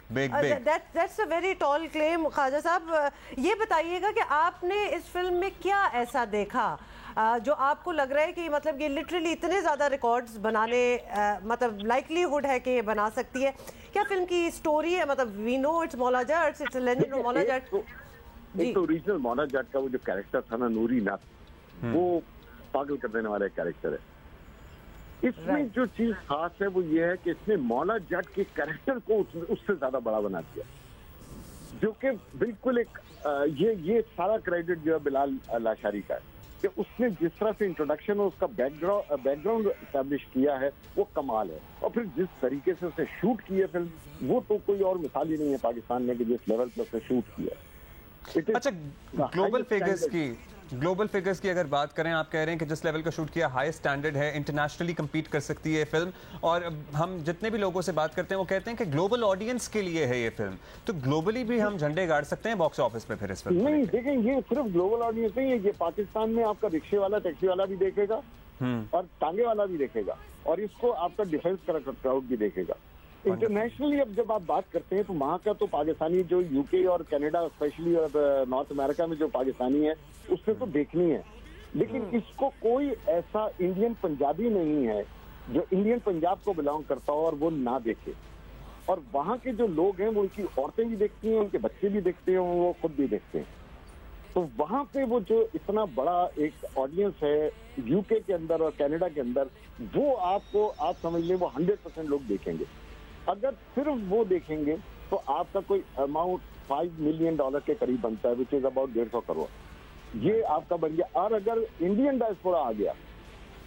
That's a very tall claim, Khawaja Sahab. ये बताइएगा कि आपने इस फिल्म में क्या ऐसा देखा जो आपको लग रहा है कि मतलब ये लिटरली इतने ज्यादा रिकॉर्ड्स बनाने मतलब लाइकलीहुड है कि ये बना सकती है? क्या फिल्म की स्टोरी है? मतलब we know it's Maula Jatt, it's legend of Maula जट। एक तो ओरिजिनल मौला जट का वो जो कैरेक्टर था ना, नूरी नाथ, वो पागल कर देने वाला एक कैरेक्टर है। इसमें जो चीज खास है वो ये है कि इसने मौला जट के कैरेक्टर को उससे ज्यादा बड़ा बना दिया, जो कि बिल्कुल एक ये सारा क्रेडिट जो है बिलाल लाशारी का है। कि उसने जिस तरह से इंट्रोडक्शन और उसका बैकग्राउंड एस्टैब्लिश किया है वो कमाल है। और फिर जिस तरीके से उसने शूट की है फिल्म, वो तो कोई और मिसाल ही नहीं है पाकिस्तान में कि जिस लेवल पर उसने शूट किया। अच्छा, ग्लोबल फिगर्स की अगर बात करें, आप कह रहे हैं कि जिस लेवल का शूट किया हाई स्टैंडर्ड है, इंटरनेशनली compete कर सकती है फिल्म, और हम जितने भी लोगों से बात करते हैं वो कहते हैं कि ग्लोबल ऑडियंस के लिए है ये फिल्म, तो ग्लोबली भी हम झंडे गाड़ सकते हैं बॉक्स ऑफिस पे फिर इस फिल्म? नहीं, देखें, ये सिर्फ ग्लोबल ऑडियंस नहीं है, ये पाकिस्तान में आपका रिक्शे वाला, टैक्सी वाला भी देखेगा और टांगे वाला भी देखेगा, और इसको आपका डिफेंस क्राउड भी देखेगा। इंटरनेशनली अब जब आप बात करते हैं तो वहाँ का तो पाकिस्तानी जो यूके और कनाडा स्पेशली और नॉर्थ अमेरिका में जो पाकिस्तानी है उससे तो देखनी है, लेकिन इसको कोई ऐसा इंडियन पंजाबी नहीं है जो इंडियन पंजाब को बिलोंग करता हो और वो ना देखे। और वहाँ के जो लोग हैं वो उनकी औरतें भी देखती हैं, उनके बच्चे भी देखते हैं, वो खुद भी देखते हैं। तो वहाँ पे वो जो इतना बड़ा एक ऑडियंस है यूके के अंदर और कनाडा के अंदर, वो आपको आप समझ लें वो 100% लोग देखेंगे। अगर सिर्फ वो देखेंगे तो आपका कोई अमाउंट $5 मिलियन के करीब बनता है, विच इज अबाउट 150 करोड़, ये आपका बन गया। और अगर इंडियन डायस्पोरा आ गया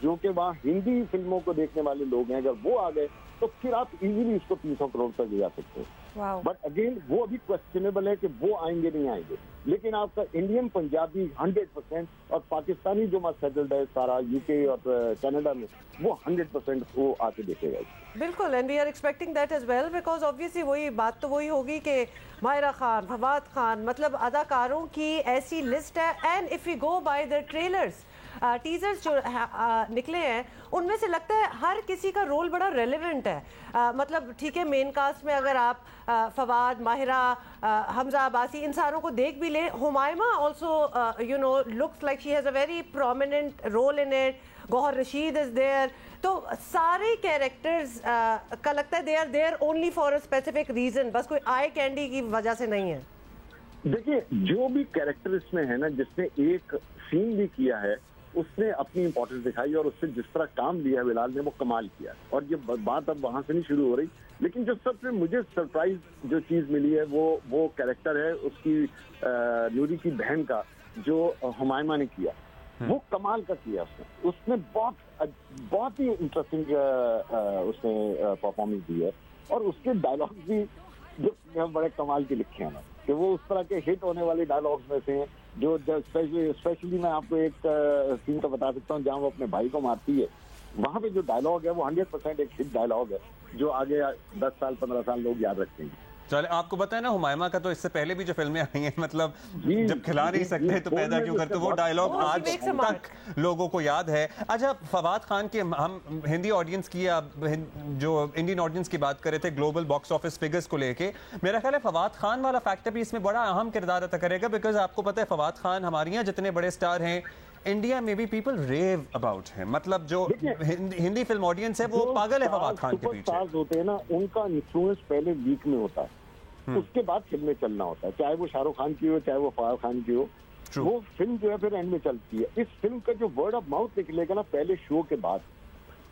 जो कि वहाँ हिंदी फिल्मों को देखने वाले लोग हैं, अगर वो आ गए तो फिर आप इजीली इसको 300 करोड़ तक ले जा सकते हैं। बट अगेन वो अभी क्वेश्चनेबल है कि वो आएंगे नहीं आएंगे, लेकिन आपका इंडियन पंजाबी 100% और पाकिस्तानी जो मत सेटल्ड है सारा यूके और कनाडा में, वो 100% वो आके देखेगा। बिल्कुल, and we are expecting that as well, because obviously वही बात तो वही होगी कि माहिरा खान, फवाद खान, मतलब अदाकारों की ऐसी लिस्ट है। And if you go by the trailers, teasers जो निकले हैं उनमें से लगता है हर किसी का रोल बड़ा रेलेवेंट है। मतलब ठीक है, मेन कास्ट में अगर आप फवाद, माहिरा, हमजा अब्बासी, इन सारों को देख भी लें, Humaima also you know looks like she has a very prominent role in it, Gohar Rasheed is there, तो सारे कैरेक्टर्स का लगता है they are there only for a specific reason, बस कोई आई कैंडी की वजह से नहीं है। देखिए, जो भी कैरेक्टर इसमें है ना, जिसने एक सीन भी किया है उसने अपनी इंपॉर्टेंस दिखाई, और उससे जिस तरह काम लिया बिलाल ने वो कमाल किया। और ये बात अब वहां से नहीं शुरू हो रही, लेकिन जो सबसे मुझे सरप्राइज जो चीज मिली है वो कैरेक्टर है उसकी नूरी की बहन का, जो हुमायमा ने किया, वो कमाल का किया उसने बहुत ही इंटरेस्टिंग उसने परफॉर्मेंस दी है। और उसके डायलॉग भी जो बड़े कमाल के लिखे हैं कि वो उस तरह के हिट होने वाले डायलॉग्स में से हैं, जो स्पेशली मैं आपको एक सीन का बता सकता हूँ जहाँ वो अपने भाई को मारती है, वहाँ पे जो डायलॉग है वो 100% एक हिट डायलॉग है जो आगे 10 साल 15 साल लोग याद रखेंगे। चले, आपको पता है ना, हुमायमा का तो इससे पहले भी जो फिल्में आई हैं, मतलब जब खिला नहीं सकते तो पैदा क्यों करते, वो डायलॉग आज तक लोगों को याद है। अच्छा, फवाद खान की हम हिंदी ऑडियंस की या जो इंडियन ऑडियंस की बात कर रहे थे ग्लोबल बॉक्स ऑफिस फिगर्स को लेके, मेरा ख्याल है फवाद खान वाला फैक्टर भी इसमें बड़ा अहम किरदार अदा करेगा, बिकॉज आपको पता है फवाद खान हमारे यहाँ जितने बड़े स्टार हैं, इंडिया में भी पीपल रेव अबाउट है, मतलब जो हिंदी फिल्म ऑडियंस है वो पागल है फवाद खान के पीछे। स्टार्स होते हैं ना, उनका इन्फ्लुएंस पहले लीक में होता है, उसके बाद फिल्में चलना होता है, चाहे वो शाहरुख खान की हो चाहे वो फवाद खान की हो, वो फिल्म जो है फिर एंड में चलती है। इस फिल्म का जो वर्ड ऑफ माउथ निकलेगा ना पहले शो के बाद,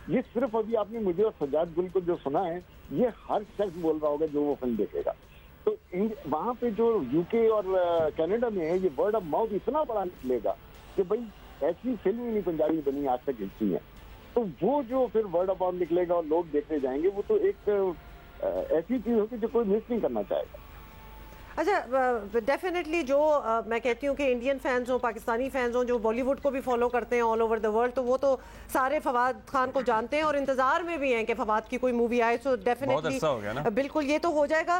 ये सिर्फ अभी आपने मुझे और सज्जाद गुल को जो सुना है, ये हर शख्स बोल रहा होगा जो वो फिल्म देखेगा। तो वहाँ पे जो यूके और कनाडा में है, ये वर्ड ऑफ माउथ इतना बड़ा निकलेगा कि भाई ऐसी फिल्म ही नहीं पंजाबी बनी आज तक हिस्सी है। तो वो जो फिर वर्ड ऑफ माउथ निकलेगा और लोग देखने जाएंगे, वो तो एक ऐसी चीज होगी जो कोई मिस नहीं करना चाहेगा। अच्छा, डेफिनेटली जो मैं कहती हूँ कि इंडियन फैंस हो, पाकिस्तानी फैंस हो, जो बॉलीवुड को भी फॉलो करते हैं ऑल ओवर द वर्ल्ड, तो वो तो सारे फवाद खान को जानते हैं और इंतजार में भी हैं कि फवाद की कोई मूवी आए। सो डेफिनेटली बिल्कुल ये तो हो जाएगा।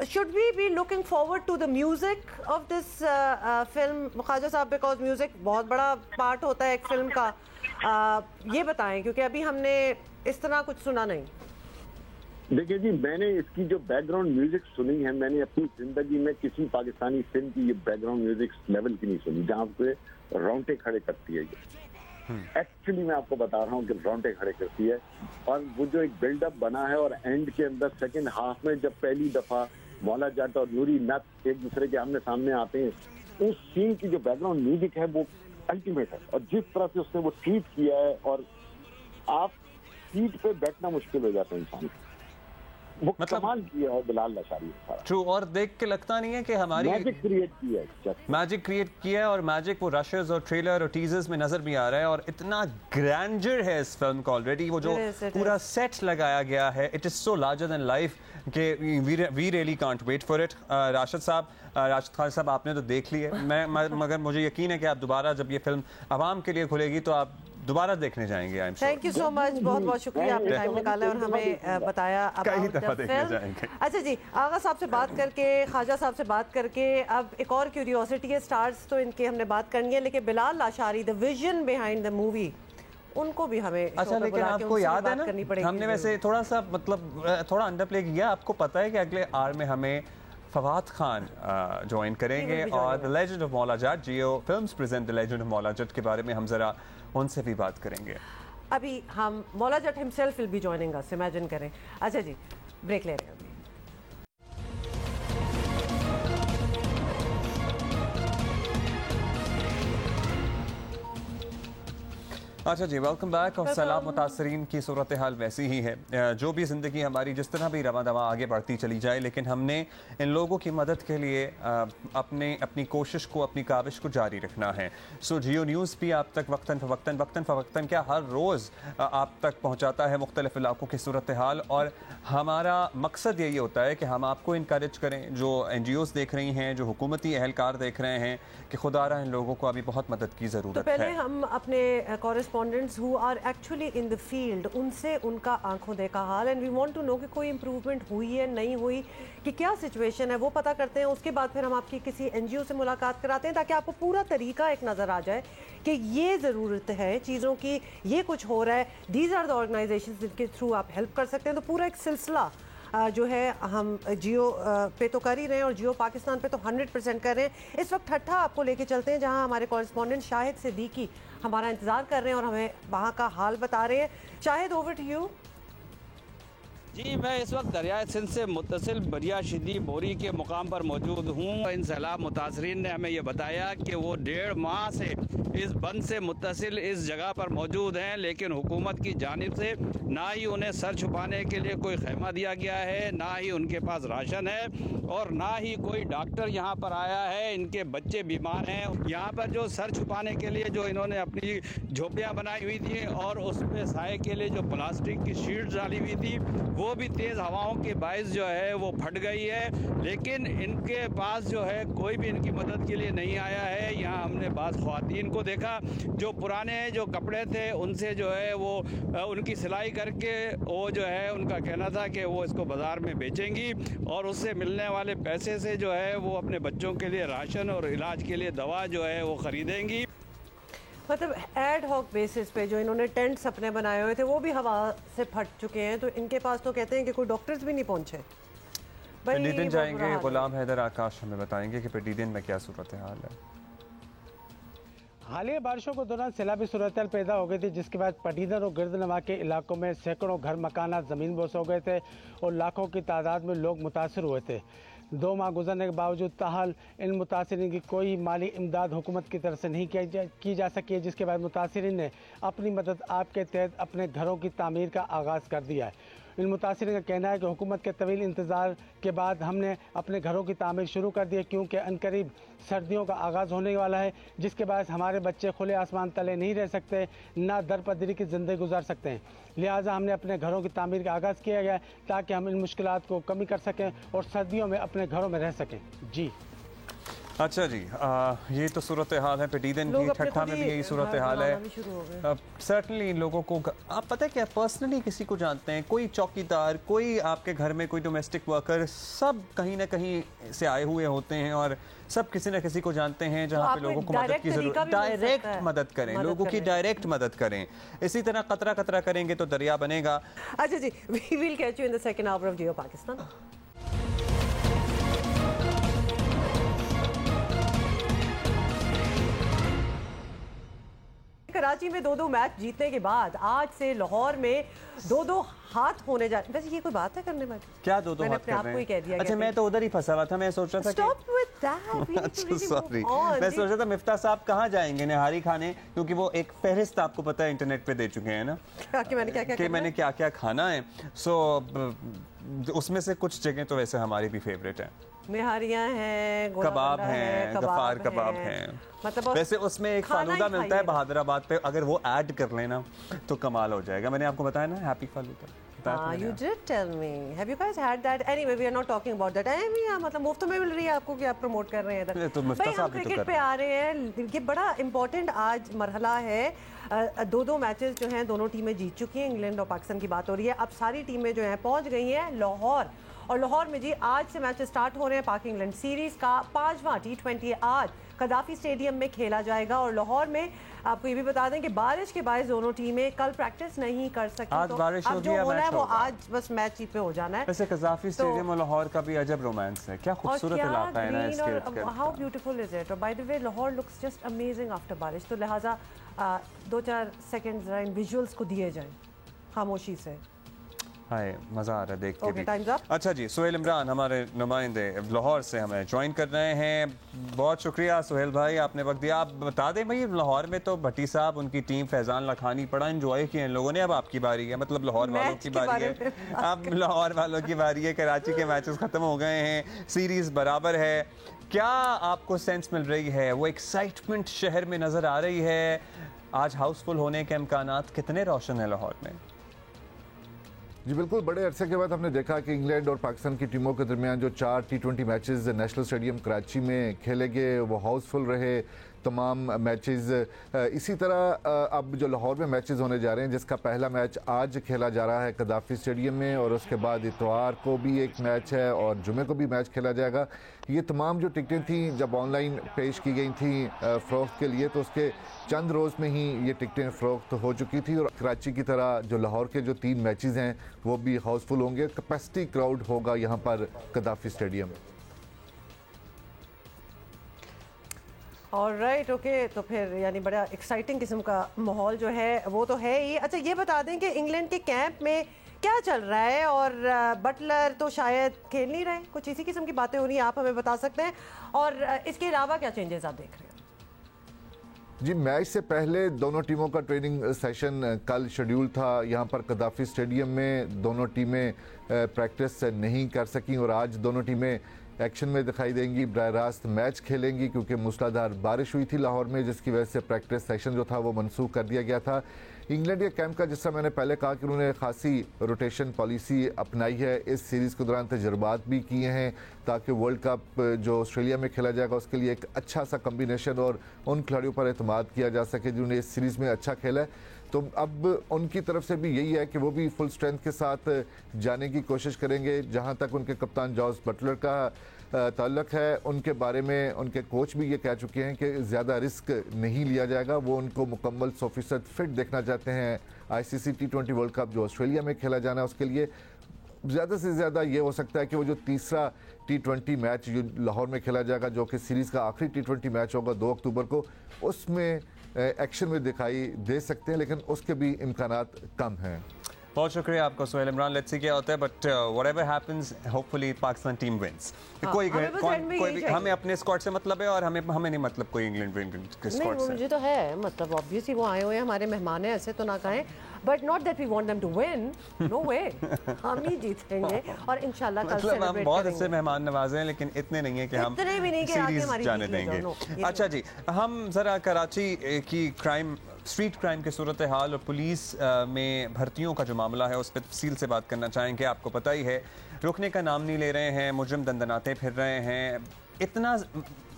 Should we be looking forward to the music of this film Khawaja Sahab, because music बहुत बड़ा पार्ट होता है एक फिल्म का, ये बताएं क्योंकि अभी हमने इस तरह कुछ सुना नहीं। देखिए जी, मैंने इसकी जो बैकग्राउंड म्यूजिक सुनी है, मैंने अपनी जिंदगी में किसी पाकिस्तानी फिल्म की ये बैकग्राउंड म्यूजिक लेवल की नहीं सुनी जहाँ पे रोंगटे खड़े करती है। ये एक्चुअली मैं आपको बता रहा हूँ कि रोंगटे खड़े करती है। और वो जो एक बिल्डअप बना है और एंड के अंदर सेकंड हाफ में जब पहली दफा मौला जट और नूरी नत एक दूसरे के आमने सामने आते हैं, उस सीन की जो बैकग्राउंड म्यूजिक है वो अल्टीमेट है। और जिस तरह से उसने वो ट्रीट किया है, और आप सीट पे बैठना मुश्किल हो जाता है इंसान को। वो कमाल किया है बिलाल लाशारी ने। ट्रू, और देख के लगता नहीं है कि हमारी मैजिक क्रिएट किया है, मैजिक क्रिएट किया है, और मैजिक वो रशेस और ट्रेलर और टीजर्स में नजर भी आ रहा है, और इतना ग्रैंडर है इस फिल्म का ऑलरेडी, वो जो पूरा सेट लगाया गया है, it is so larger than life कि we really can't wait for it. Rashid Khan sahab, आपने तो देख ली है, मगर मुझे यकीन है कि आप दोबारा जब ये फिल्म आवाम के लिए खुलेगी तो आप दोबारा देखने जाएंगे। थैंक यू सो मच, बहुत बहुत शुक्रिया आपने टाइम निकाला और हमें बताया कई दफा देखने जाएंगे। अच्छा जी, आगा साहब से बात करके, ख्वाजा साहब से बात करके, अब एक और क्यूरियोसिटी है, स्टार्स तो इनके हमने बात करनी है, लेकिन Bilal Lashari, the vision behind the movie, उनको भी हमें अच्छा, लेकिन आपको याद है ना, हमने वैसे थोड़ा सा मतलब थोड़ा अंडरप्ले किया। आपको पता है कि अगले आर में हमें फवाद खान ज्वाइन करेंगे, और the legend of Maula Jatt, Geo films present the legend of Maula Jatt के बारे में हम जरा उनसे भी बात करेंगे। अभी हम Maula Jatt himself will be joining us, imagine करें। अच्छा जी, ब्रेक ले रहे हैं अभी। अच्छा जी, वेलकम बैक। और सैलाब मुतासरीन की सूरत हाल वैसी ही है, जो भी ज़िंदगी हमारी जिस तरह भी रवा दवा आगे बढ़ती चली जाए, लेकिन हमने इन लोगों की मदद के लिए अपनी कोशिश को, अपनी काविश को जारी रखना है। सो जियो न्यूज़ भी आप तक वक्तन फ़वक्तन क्या हर रोज़ आप तक पहुँचाता है मुख्तलिफ इलाकों की सूरत हाल, और हमारा मकसद यही होता है कि हम आपको इनकरेज करें, जो NGOs देख रही हैं, जो हुकूमती एहलकार देख रहे हैं, कि खुदारा इन लोगों को अभी बहुत मदद की ज़रूरत है। तो पहले हम अपने correspondents who are actually in the field, उनसे उनका आंखों देखा हाल, and we want to know कि कोई इम्प्रूवमेंट हुई है, नहीं हुई, कि क्या सिचुएशन है, वो पता करते हैं। उसके बाद फिर हम आपकी किसी NGO से मुलाकात कराते हैं, ताकि आपको पूरा तरीका एक नज़र आ जाए कि ये ज़रूरत है चीज़ों की, ये कुछ हो रहा है, दीज आर द ऑर्गेनाइजेशंस जिनके थ्रू आप हेल्प कर सकते हैं। तो पूरा एक सिलसिला जो है हम जियो पे तो कर ही रहे हैं, और जियो पाकिस्तान पे तो 100% कर रहे हैं। इस वक्त ठट्ठा आपको लेके चलते हैं, जहां हमारे कॉरेस्पॉन्डेंट शाहिद सिद्दीकी हमारा इंतज़ार कर रहे हैं और हमें वहां का हाल बता रहे हैं। Shahid, over to you. जी, मैं इस वक्त दरियाए सिंध से मुत्तसिल बरिया शिदी बोरी के मुकाम पर मौजूद हूँ। इन सैलाब मुतासरीन ने हमें ये बताया कि वो 1.5 माह से इस बंद से मुत्तसिल इस जगह पर मौजूद हैं, लेकिन हुकूमत की जानिब से ना ही उन्हें सर छुपाने के लिए कोई खैमा दिया गया है, ना ही उनके पास राशन है, और ना ही कोई डॉक्टर यहाँ पर आया है। इनके बच्चे बीमार हैं। यहाँ पर जो सर छुपाने के लिए जो इन्होंने अपनी झोपड़ियाँ बनाई हुई थी, और उस पर साए के लिए जो प्लास्टिक की शीट्स डाली हुई थी, वो भी तेज़ हवाओं के बायस जो है वो फट गई है। लेकिन इनके पास जो है कोई भी इनकी मदद के लिए नहीं आया है। यहाँ हमने बाज़ ख्वातीन को देखा जो पुराने जो कपड़े थे उनसे जो है वो उनकी सिलाई करके, वो जो है उनका कहना था कि वो इसको बाज़ार में बेचेंगी, और उससे मिलने वाले पैसे से जो है वो अपने बच्चों के लिए राशन और इलाज के लिए दवा जो है वो ख़रीदेंगी। मतलब एड हॉक बेसिस पे जो इन्होंने टेंट्स अपने बनाए हुए थे, वो भी हवा से फट चुके हैं। तो इनके पास तो कहते हैं कि कोई डॉक्टर्स भी नहीं पहुंचे। पिंडीदिन जाएंगे, गुलाम हैदर आकाश हमें बताएंगे कि पिंडीदिन में क्या सूरत हाल है। हालिया बारिशों के दौरान सैलाबी सूरत पैदा हो गई थी, जिसके बाद पटीदन और गिरदनवा के इलाकों में सैकड़ों घर मकानात ज़मीन बोस हो गए थे और लाखों की तादाद में लोग मुतासर हुए थे। 2 माह गुजरने के बावजूद ताहाल इन मुतासरीन की कोई माली इमदाद हुकूमत की तरफ से नहीं की जा सकी है, जिसके बाद मुतासरीन ने अपनी मदद आप के तहत अपने घरों की तामीर का आगाज़ कर दिया है। इन मुतासरीन का कहना है कि हुकूमत के तवील इंतज़ार के बाद हमने अपने घरों की तामीर शुरू कर दी है, क्योंकि अनकरीब सर्दियों का आगाज़ होने वाला है, जिसके बाद हमारे बच्चे खुले आसमान तले नहीं रह सकते, ना दर पदरी की ज़िंदगी गुजार सकते हैं। लिहाजा हमने अपने घरों की तामीर का आगाज़ किया गया ताकि हम इन मुश्किलात को कमी कर सकें और सर्दियों में अपने घरों में रह सकें। जी अच्छा जी, ये तो सूरत हाल है। पिटीदन की ठट्ठा में भी यही सूरत हाल है। सर्टनली इन लोगों को आप पता है क्या, पर्सनली किसी को जानते हैं, कोई चौकीदार, कोई आपके घर में कोई डोमेस्टिक वर्कर, सब कहीं ना कहीं से आए हुए होते हैं और सब किसी न किसी को जानते हैं जहाँ पे लोगों को मदद की जरूरत। डायरेक्ट मदद करें, लोगों की डायरेक्ट मदद करें। इसी तरह कतरा कतरा करेंगे तो दरिया बनेगा। अच्छा जी, we will catch you in the second hour of Geo Pakistan. Karachi में 2-2 मैच जीतने के बाद आज से लाहौर में 2-2 हाथ होने जा रहे हैं। वैसे ये कोई बात है करने वाली? क्या 2-2 हाथ कर रहे हैं? अच्छा, मैं तो उधर ही फंसा हुआ था। मैं सोच रहा था कि सॉरी, मैं सोच रहा था मिफ्ता साहब कहाँ जाएंगे निहारी खाने, क्योंकि वो एक फहरिस्त आपको पता है इंटरनेट पे दे चुके हैं ना कि मैंने क्या क्या खाना है। सो उसमें से कुछ जगह तो वैसे हमारी भी फेवरेट है, निहारियाँ हैं, कबाब हैं, गफ्फार कबाब हैं, मतलब वैसे उसमें एक फालूदा मिलता है बहादुराबाद पे, अगर वो ऐड कर लेना तो कमाल हो जाएगा। मैंने आपको बताया ना happy falooda. You did tell me. Have you guys had that? Anyway, we are not talking about that. मतलब मुफ्त में मिल रही है आपको कि आप प्रमोट कर रहे हैं इधर। तो भाई हम क्रिकेट पे आ रहे हैं, ये बड़ा इंपॉर्टेंट आज मरहला है। दो मैचेस जो हैं दोनों टीमें जीत चुकी हैं, इंग्लैंड और पाकिस्तान की बात हो रही है। अब सारी टीमें जो हैं पहुंच गई हैं लाहौर, और लाहौर में जी आज से मैच स्टार्ट हो रहे हैं। पाक इंग्लैंड सीरीज का 5वां T20 आज कदाफी स्टेडियम में खेला जाएगा। और लाहौर में आपको ये भी बता दें कि बारिश के बायस दोनों टीमें कल प्रैक्टिस नहीं कर सकी, आज तो बारिश अब जो होना है वो होगा। आज बस मैच ही पे हो जाना है। वैसे कदाफी स्टेडियम और लाहौर का भी अजब रोमांस है, क्या खूबसूरत इलाका है ना इसके। How beautiful is it. और by the way Lahore looks just amazing after barish, तो लिहाजा 2-4 सेकंड इन विजुअल्स को दिए जाएं खामोशी से। हाय, मज़ा आ रहा है देख के भी। Times up. अच्छा जी, सुहेल इमरान हमारे नुमाइंदे लाहौर से हमें ज्वाइन कर रहे हैं। बहुत शुक्रिया सुहेल भाई, आपने वक्त दिया। आप बता दें भाई, लाहौर में तो भट्टी साहब, उनकी टीम, फैजान लखानी, बड़ा एंजॉय किया इन लोगों ने। अब आपकी बारी है, मतलब लाहौर वालों की बारी है। अब लाहौर वालों की बारी है। कराची के मैचेस ख़त्म हो गए हैं, सीरीज़ बराबर है। क्या आपको सेंस मिल रही है, वो एक्साइटमेंट शहर में नज़र आ रही है? आज हाउसफुल होने के इम्कानात कितने रोशन है लाहौर में? जी बिल्कुल, बड़े अरसे के बाद हमने देखा कि इंग्लैंड और पाकिस्तान की टीमों के दरमियान जो 4 T20 matches national stadium Karachi में खेले गए वो हाउसफुल रहे तमाम मैचेस। इसी तरह अब जो लाहौर में मैचेस होने जा रहे हैं, जिसका पहला मैच आज खेला जा रहा है कदाफी स्टेडियम में, और उसके बाद इतवार को भी एक मैच है और जुमे को भी मैच खेला जाएगा। ये तमाम जो टिकटें थी जब ऑनलाइन पेश की गई थी फ़रोख्त के लिए, तो उसके चंद रोज़ में ही ये टिकटें फ़रोख्त हो चुकी थी। और कराची की तरह जो लाहौर के जो 3 मैचेस हैं वो भी हाउसफुल होंगे। कैपेसिटी क्राउड होगा यहाँ पर कदाफी स्टेडियम। ऑलराइट, ओके, तो फिर यानी बड़ा एक्साइटिंग किस्म का माहौल जो है वो तो है ही। अच्छा, ये बता दें कि इंग्लैंड के कैंप में क्या चल रहा है, और बटलर तो शायद खेल नहीं रहे, कुछ इसी किस्म की बातें हो रही हैं, आप हमें बता सकते हैं। और इसके अलावा क्या चेंजेस आप देख रहे हैं? जी, मैच से पहले दोनों टीमों का ट्रेनिंग सेशन कल शेड्यूल था यहाँ पर कदाफी स्टेडियम में। दोनों टीमें प्रैक्टिस नहीं कर सकीं और आज दोनों टीमें एक्शन में दिखाई देंगी, बराह रास्त मैच खेलेंगी, क्योंकि मूसलाधार बारिश हुई थी लाहौर में, जिसकी वजह से प्रैक्टिस सेशन जो था वो मनसूख कर दिया गया था। इंग्लैंड के कैंप का, जिसका मैंने पहले कहा कि उन्होंने खासी रोटेशन पॉलिसी अपनाई है, इस सीरीज़ के दौरान तजर्बात भी किए हैं ताकि वर्ल्ड कप जो ऑस्ट्रेलिया में खेला जाएगा उसके लिए एक अच्छा सा कम्बिनेशन और उन खिलाड़ियों पर एतमाद किया जा सके जिन्होंने इस सीरीज़ में अच्छा खेला है। तो अब उनकी तरफ से भी यही है कि वो भी फुल स्ट्रेंथ के साथ जाने की कोशिश करेंगे। जहाँ तक उनके कप्तान जॉस बटलर का ताल्लुक है, उनके बारे में उनके कोच भी ये कह चुके हैं कि ज़्यादा रिस्क नहीं लिया जाएगा। वो उनको मुकम्मल 100% फिट देखना चाहते हैं ICC T20 वर्ल्ड कप जो ऑस्ट्रेलिया में खेला जाना है उसके लिए। ज़्यादा से ज़्यादा ये हो सकता है कि वो जो तीसरा T20 मैच जो लाहौर में खेला जाएगा, जो कि सीरीज़ का आखिरी T20 मैच होगा 2 अक्टूबर को, उसमें एक्शन में दिखाई दे सकते हैं, लेकिन उसके भी इम्कानात कम हैं। बहुत शुक्रिया आपको सुहेल इमरान। लेट्स सी क्या होता है, but whatever happens hopefully Pakistan team wins. कोई भी, हमें अपने स्क्वाड से मतलब है और हमें नहीं मतलब कोई इंग्लैंड के स्क्वाड से। मुझे तो है, मतलब ऑब्वियसली वो आए हुए हैं, हमारे मेहमान हैं, ऐसे तो ना कहें, but not that we want them to win, no way, हम नहीं जीतेंगे और इंशाल्लाह कल मतलब हम बहुत अच्छे मेहमान नवाजे हैं, लेकिन इतने नहीं है कि हम सीरीज जाने देंगे। अच्छा जी, हम जरा कराची की स्ट्रीट क्राइम की सूरत हाल और पुलिस में भर्तियों का जो मामला है उस पर तफसील से बात करना चाहेंगे। आपको पता ही है, रुकने का नाम नहीं ले रहे हैं, मुजरिम दंदनाते फिर रहे हैं। इतना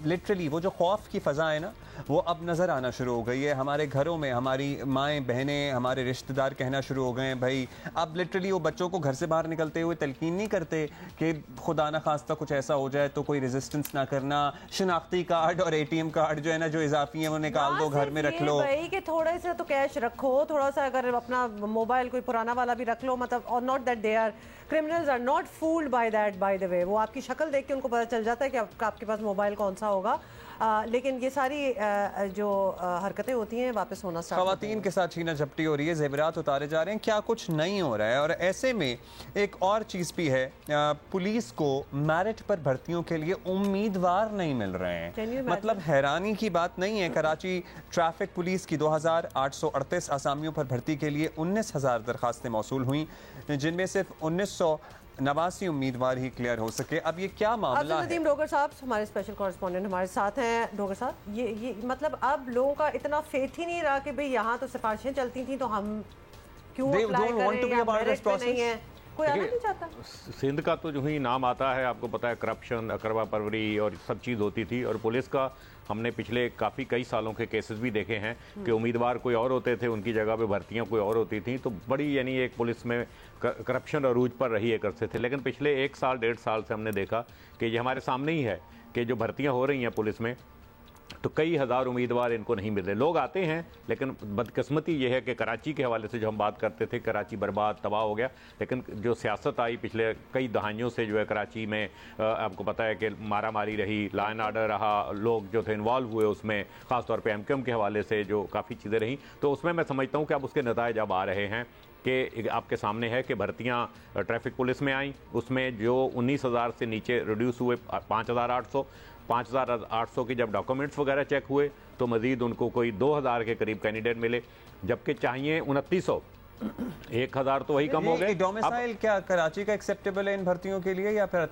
लिटरली वो जो खौफ की फ़ज़ा है ना, वो अब नज़र आना शुरू हो गई है। हमारे घरों में हमारी माएँ बहनें, हमारे रिश्तेदार कहना शुरू हो गए हैं, भाई अब लिटरली वो बच्चों को घर से बाहर निकलते हुए तलकीन नहीं करते कि खुदा न खास्ता कुछ ऐसा हो जाए तो कोई रेजिस्टेंस ना करना। शनाख्ती कार्ड और ATM कार्ड जो है ना, जो इजाफी है वो निकाल दो, घर में रख लो, भाई कि थोड़े से तो कैश रखो, थोड़ा सा अगर अपना मोबाइल कोई पुराना वाला भी रख लो, मतलब और not that they are criminals are not fooled by that, by the way. वो आपकी शक्ल देख के उनको पता चल जाता है कि आपके पास मोबाइल कौन सा होगा। लेकिन ये सारी जो हरकतें होती हैं वापस होना स्टार्ट, ख़वातीन के साथ छीना झपटी हो रही है, ज़ेवरात उतारे जा रहे हैं, क्या कुछ नहीं हो रहा है। और ऐसे में एक और चीज़ भी है, पुलिस को मेरिट पर भर्तियों के लिए उम्मीदवार नहीं मिल रहे हैं। मतलब हैरानी की बात नहीं है, कराची ट्रैफिक पुलिस की 2838 आसामियों पर भर्ती के लिए 19,000 दरखास्तें मौसूल हुई, जिनमें सिर्फ 1900 नवासी उम्मीदवार ही क्लियर हो सके। अब ये क्या मामला है? डोगर साहब हमारे स्पेशल कॉरेस्पॉन्डेंट हमारे साथ हैं। डोगर साहब, ये मतलब अब लोगों का इतना फेथ ही नहीं रहा कि भाई यहाँ तो सिफारिशें चलती थी तो हम क्यों अप्लाई करें या मेरिट पे नहीं है, कोई आना नहीं चाहता। सिंध का तो जो ही नाम आता है, आपको पता है करप्शन, अकरवा परवरी और सब चीज़ होती थी। और पुलिस का हमने पिछले कई सालों के केसेस भी देखे हैं कि उम्मीदवार कोई और होते थे, उनकी जगह पे भर्तियां कोई और होती थी, तो बड़ी यानी एक पुलिस में करप्शन अरूज पर रही है करते थे। लेकिन पिछले 1 साल 1.5 साल से हमने देखा कि ये हमारे सामने ही है कि जो भर्तियां हो रही हैं पुलिस में, तो कई हज़ार उम्मीदवार इनको नहीं मिल रहे। लोग आते हैं, लेकिन बदकिस्मती ये है कि कराची के हवाले से जो हम बात करते थे, कराची बर्बाद तबाह हो गया। लेकिन जो सियासत आई पिछले कई दहाइयों से जो है कराची में, आपको पता है कि मारा मारी रही, लॉ एंड ऑर्डर रहा, लोग जो थे इन्वॉल्व हुए उसमें, ख़ासतौर पर MQM के हवाले से जो काफ़ी चीज़ें रहीं, तो उसमें मैं समझता हूँ कि अब उसके नताइज अब आ रहे हैं कि आपके सामने है कि भर्तियां ट्रैफिक पुलिस में आई, उसमें जो 19,000 से नीचे रिड्यूस हुए 5,800 की जब डॉक्यूमेंट्स वगैरह चेक हुए तो मजीद उनको कोई 2,000 के करीब कैंडिडेट मिले, जबकि चाहिए 2900। 1,000 तो वही कम हो गए। डोमिसाइल क्या कराची का एक्सेप्टेबल है इन भर्तियों के लिए या फिर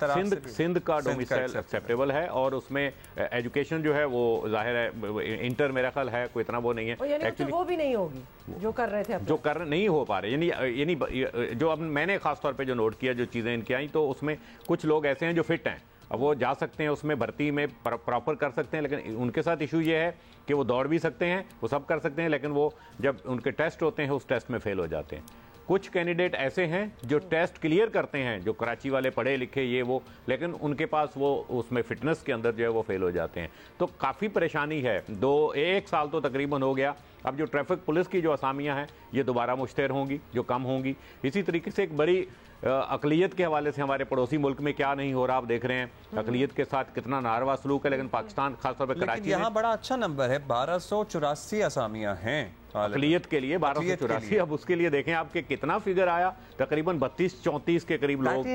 सिंध का डोमिसाइल एक्सेप्टेबल है, और उसमें एजुकेशन जो है वो जाहिर है इंटर मेरा ख्याल है, कोई इतना वो नहीं है एक्चुअली, वो भी नहीं होगी जो कर रहे थे, जो कर नहीं हो पा रहे। यानी जो अब मैंने खासतौर पे जो नोट किया, जो चीज़ें इनकी आई, तो उसमें कुछ लोग ऐसे हैं जो फिट हैं, अब वो जा सकते हैं उसमें भर्ती में प्रॉपर कर सकते हैं, लेकिन उनके साथ इशू ये है कि वो दौड़ भी सकते हैं, वो सब कर सकते हैं, लेकिन वो जब उनके टेस्ट होते हैं उस टेस्ट में फेल हो जाते हैं। कुछ कैंडिडेट ऐसे हैं जो टेस्ट क्लियर करते हैं, जो कराची वाले पढ़े लिखे ये वो, लेकिन उनके पास वो उसमें फिटनेस के अंदर जो है वो फेल हो जाते हैं। तो काफ़ी परेशानी है। 1 साल तो तकरीबन हो गया। अब जो ट्रैफिक पुलिस की जो असामियाँ हैं ये दोबारा मुश्तहर होंगी, जो कम होंगी। इसी तरीके से एक बड़ी अकलियत के हवाले से हमारे पड़ोसी मुल्क में क्या नहीं हो रहा, आप देख रहे हैं अकलियत के साथ कितना नारवा सलूक है, लेकिन पाकिस्तान खासतौर पर कराची यहाँ बड़ा अच्छा नंबर है, 1284 असामियाँ हैं अकलियत के लिए, 1284। अब उसके लिए देखें आपके कितना फिगर आया, तकरीबन 32-34 के करीब लोग,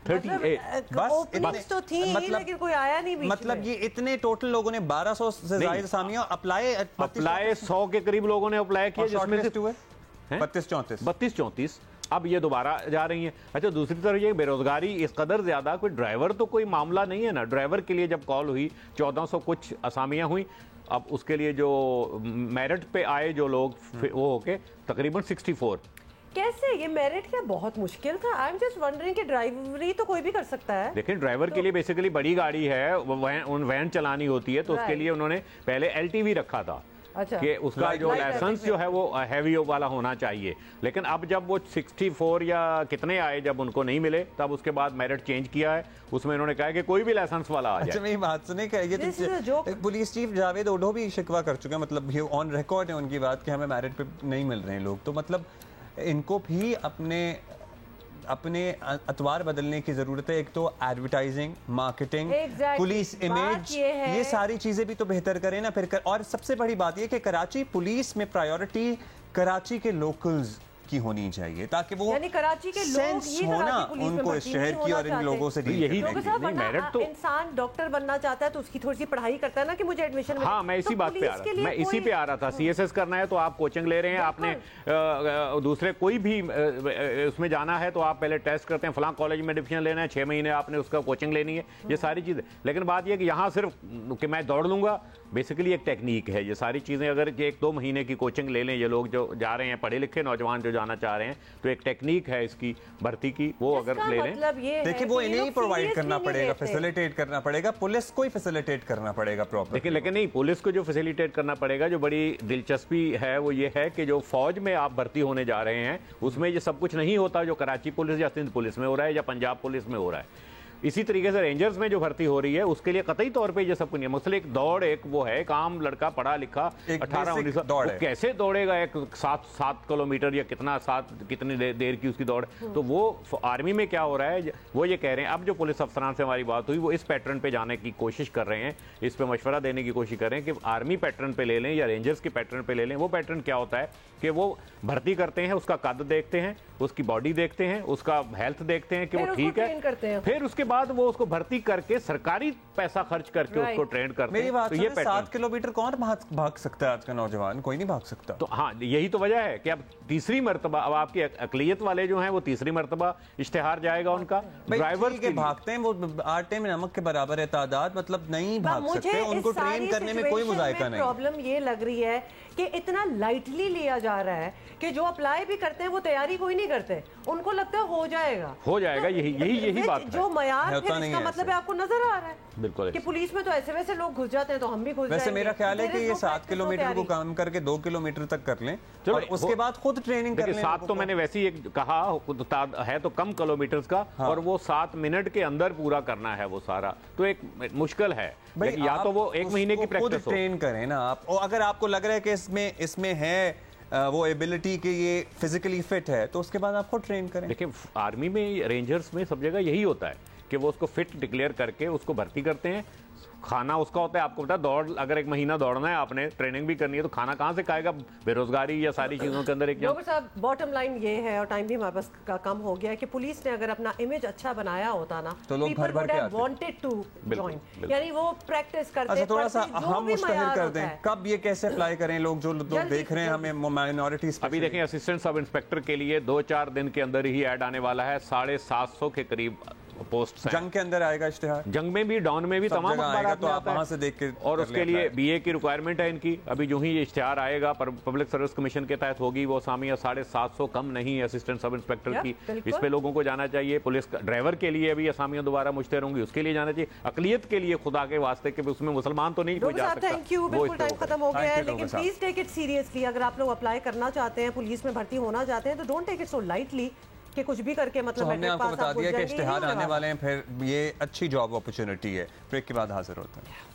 38 तो थी, लेकिन कोई आया नहीं बीच मतलब में। ये इतने टोटल लोगों ने 1200 से ज्यादा असामियां अप्लाई 100 के करीब लोगों ने अप्लाई किया, जिसमें से 32-34। अब ये दोबारा जा रही हैं। अच्छा, दूसरी तरफ ये बेरोजगारी इस कदर ज्यादा, कोई ड्राइवर तो कोई मामला नहीं है ना। ड्राइवर के लिए जब कॉल हुई 1400 कुछ असामियां हुई, अब उसके लिए जो मेरिट पे आए जो लोग वो होके तकरीबन 64। कैसे ये मेरिट क्या बहुत मुश्किल था? आई एम जस्ट वंडरिंग कि ड्राइवरी तो कोई भी कर सकता है। लेकिन ड्राइवर के लिए बेसिकली बड़ी गाड़ी है, वैन चलानी होती है, तो उसके लिए उन्होंने पहले LTV रखा था। अच्छा। कि उसका जो लाइसेंस जो है वो हैवी वाला होना चाहिए। लेकिन अब जब वो 64 या कितने आए, जब उनको नहीं मिले, तब उसके बाद मेरिट चेंज किया है। उसमें इन्होंने कहा कि कोई भी लाइसेंस वाला आ जाए। अच्छा, मेरी बात सुने, ये तो पुलिस चीफ जावेद ओढो भी शिकवा कर चुके हैं, मतलब ये ऑन रिकॉर्ड है उनकी बात कि हमें मेरिट पे नहीं मिल रहे हैं लोग। तो मतलब इनको भी अपने अतवार बदलने की जरूरत है। एक तो एडवर्टाइजिंग, मार्केटिंग, पुलिस इमेज, ये सारी चीजें भी तो बेहतर करें ना फिर और सबसे बड़ी बात ये कि कराची पुलिस में प्रायोरिटी कराची के लोकल्स की होनी चाहिए, ताकि वो यानी कराची के लोग ये होना उनको इस शहर की और इन लोगों से यही मेरिट। तो इंसान डॉक्टर बनना चाहता है तो उसकी थोड़ी सी पढ़ाई करता है ना कि मुझे एडमिशन मिले। हाँ, मैं इसी बात पे आ रहा था, मैं इसी पे आ रहा था। CSS करना है तो आप कोचिंग ले रहे हैं, आपने दूसरे कोई भी उसमें जाना है तो आप पहले टेस्ट करते हैं, फलां कॉलेज में एडमिशन लेना है, 6 महीने आपने उसका कोचिंग लेनी है, ये सारी चीजें। लेकिन बात यह कि यहाँ सिर्फ कि मैं दौड़ लूंगा, बेसिकली एक टेक्निक है ये सारी चीजें। अगर 1-2 महीने की कोचिंग ले लें ये लोग जो जा रहे हैं, पढ़े लिखे नौजवान जो जाना चाह रहे हैं, तो एक टेक्निक है इसकी भर्ती की, वो अगर ले लें। देखिए, वो इन्हें प्रोवाइड करना पड़ेगा, फैसिलिटेट करना पड़ेगा, पुलिस को ही फैसिलिटेट करना पड़ेगा प्रॉपर। देखिए, लेकिन नहीं, पुलिस को जो फैसिलिटेट करना पड़ेगा, जो बड़ी दिलचस्पी है वो ये है कि जो फौज में आप भर्ती होने जा रहे हैं उसमें ये सब कुछ नहीं होता जो कराची पुलिस या सिंध पुलिस में हो रहा है या पंजाब पुलिस में हो रहा है। इसी तरीके से रेंजर्स में जो भर्ती हो रही है उसके लिए कतई तौर पे ये सब कुछ नहीं है। मसले एक दौड़, एक वो है, एक आम लड़का पढ़ा लिखा 18-19 दौड़ कैसे दौड़ेगा एक 7 किलोमीटर या कितनी देर की उसकी दौड़। तो वो आर्मी में क्या हो रहा है, वो ये कह रहे हैं। अब जो पुलिस अफसरान से हमारी बात हुई वो इस पैटर्न पे जाने की कोशिश कर रहे हैं, इस पे मशवरा देने की कोशिश कर रहे हैं कि आर्मी पैटर्न पे ले लें या रेंजर्स के पैटर्न पे ले लें। वो पैटर्न क्या होता है कि वो भर्ती करते हैं, उसका कद देखते हैं, उसकी बॉडी देखते हैं, उसका हेल्थ देखते हैं कि वो ठीक है, फिर उसके बाद वो उसको भर्ती करके सरकारी पैसा खर्च करके उसको ट्रेन करते मेरी बात तो ये 7 किलोमीटर कौन भाग सकता है आज का नौजवान? कोई नहीं भाग सकता। तो हाँ, यही तो वजह है कि अब तीसरी मर्तबा, अब आपकी अकलियत वाले जो हैं वो तीसरी मर्तबा इश्तिहार जाएगा उनका। ड्राइवर के भागते हैं, वो आटे में नमक के बराबर है तादाद, मतलब नहीं भाग सकते, उनको ट्रेन करने में कोई मुजायका नहीं। प्रॉब्लम ये लग रही है कि इतना लाइटली लिया जा रहा है कि जो अप्लाई भी करते हैं वो तैयारी कोई नहीं करते, उनको लगता है हो जाएगा। यही बात जो मयार फिर इसका मतलब है आपको नजर आ रहा है बिल्कुल कि पुलिस में तो ऐसे वैसे लोग घुस जाते हैं, तो हम भी घुस वैसे मेरा ख्याल है कि ये 7 किलोमीटर को काम करके 2 किलोमीटर तक कर लें और उसके बाद खुद ट्रेनिंग कर लें। 7 तो मैंने वैसे ही कहा है तो कम किलोमीटर्स का, और वो 7 मिनट के अंदर पूरा करना है वो सारा, तो एक मुश्किल है। या तो वो 1 महीने की प्रैक्टिस हो, ट्रेन करें ना आप, और अगर आपको लग रहा है कि इसमें है वो एबिलिटी कि ये फिजिकली फिट है, तो उसके बाद आप खुद ट्रेन करें। देखिए आर्मी में, रेंजर्स में, सब जगह यही होता है कि वो उसको फिट डिक्लेयर करके उसको भर्ती करते हैं। खाना उसका होता है, आपको पता है, दौड़ अगर 1 महीना दौड़ना है, आपने ट्रेनिंग भी करनी है, तो खाना कहाँ से खाएगा? बेरोजगारी या सारी चीजों के अंदर एक साहब बॉटम लाइन ये है, और टाइम भी हमारे पास कम हो गया, कि पुलिस ने अगर अपना इमेज अच्छा बनाया होता ना, तो लोग भर भर के आते, वांटेड टू जॉइन, यानी वो प्रैक्टिस करते। अच्छा, थोड़ा सा हम मुश्तहिर कर दें, कब ये कैसे अप्लाई करें लोग जो देख रहे हैं हमें माइनॉरिटीज? अभी देखें, असिस्टेंट सब इंस्पेक्टर के लिए 2-4 दिन के अंदर ही ऐड आने वाला है, 750 के करीब पोस्ट। जंग के अंदर आएगा इश्तिहार, जंग में भी, डाउन में भी, तमाम आएगा, तो आप वहां से देख के, और उसके लिए बीए की रिक्वायरमेंट है इनकी। अभी जो ही ये इश्तिहार आएगा पब्लिक सर्विस कमीशन के तहत होगी वो असामियां 750 कम नहीं है असिस्टेंट सब इंस्पेक्टर की, इस पे लोगों को जाना चाहिए। पुलिस ड्राइवर के लिए भी असामियां दोबारा मुश्तहर होंगी, उसके लिए जाना चाहिए। अकलियत के लिए खुदा के वास्ते के उसमें मुसलमान तो नहीं कोई जा सकता। थैंक यू, बिल्कुल टाइम खत्म हो गया है, लेकिन प्लीज टेक इट सीरियसली। अगर आप लोग अप्लाई करना चाहते हैं, पुलिस में भर्ती होना चाहते हैं, तो don't take it so lightly कि कुछ भी करके मतलब हमने आपको बता दिया कि इश्तिहार आने वाले हैं, फिर ये अच्छी जॉब अपॉर्चुनिटी है। ब्रेक के बाद हाजिर होते हैं।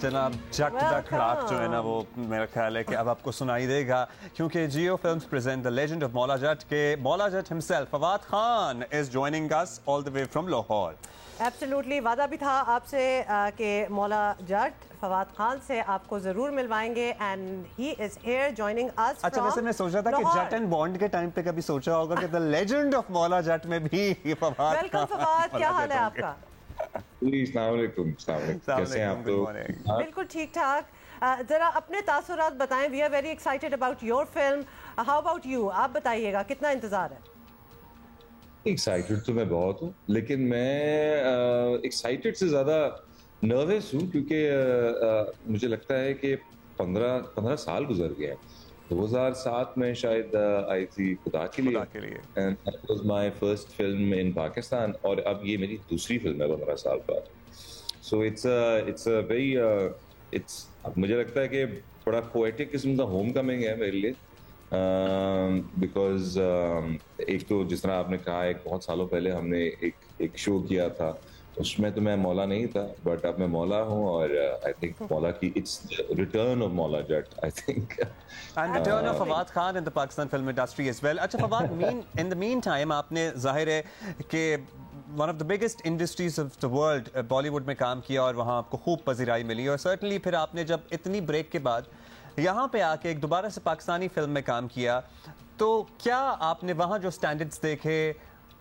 जनाब जट द खड़ाक जो है ना, वो मेरा ख्याल है कि अब आपको सुनाई देगा, क्योंकि Geo films present the legend of Maula Jatt के Maula Jatt himself Fawad Khan is joining us all the way from Lahore. Absolutely, वादा भी था आपसे कि मौला जट फवाद खान से आपको जरूर मिलवाएंगे, and he is here joining us. अच्छा, वैसे मैं सोच रहा था कि जट एंड बॉन्ड के टाइम पे कभी सोचा होगा कि द लेजेंड ऑफ मौला जट में भी फवाद। वेलकम फवाद, क्या हाल है आपका? अस्सलाम वालेकुम, कैसे हैं आप लोग? बिल्कुल ठीक ठाक। जरा अपने तासुरात बताएं। We are very excited about your film, how about you? आप बताइएगा, कितना इंतजार है? एक्साइटेड तो मैं बहुत हूँ, लेकिन मैं एक्साइटेड से ज़्यादा नर्वस हूँ, क्योंकि मुझे लगता है कि 15 साल गुजर गए हैं। 2007 में शायद आई थी खुदा के लिए, and that was my first film in Pakistan, और अब ये मेरी दूसरी फिल्म है 15 साल बाद। सो इट्स अ वेरी मुझे लगता है कि बड़ा पोएटिक किस्म का होम कमिंग है मेरे लिए, बिकॉज एक तो जिस तरह आपने कहा, एक बहुत सालों पहले हमने एक शो किया था, उसमें तो मैं मौला नहीं था, बट अब मैं मौला हूँ, और आई थिंक मौला की it's return of Maula Jatt, I think, and return of Fawad Khan in the Pakistan film industry as well. अच्छा Fawad, in the mean time आपने जाहिर है कि one of the biggest industries of the world Bollywood में काम किया, और वहाँ आपको खूब पजीराई मिली, और सर्टनली फिर आपने जब इतनी ब्रेक के बाद यहाँ पे आके एक दोबारा से पाकिस्तानी फिल्म में काम किया, तो क्या आपने वहाँ जो स्टैंडर्ड्स देखे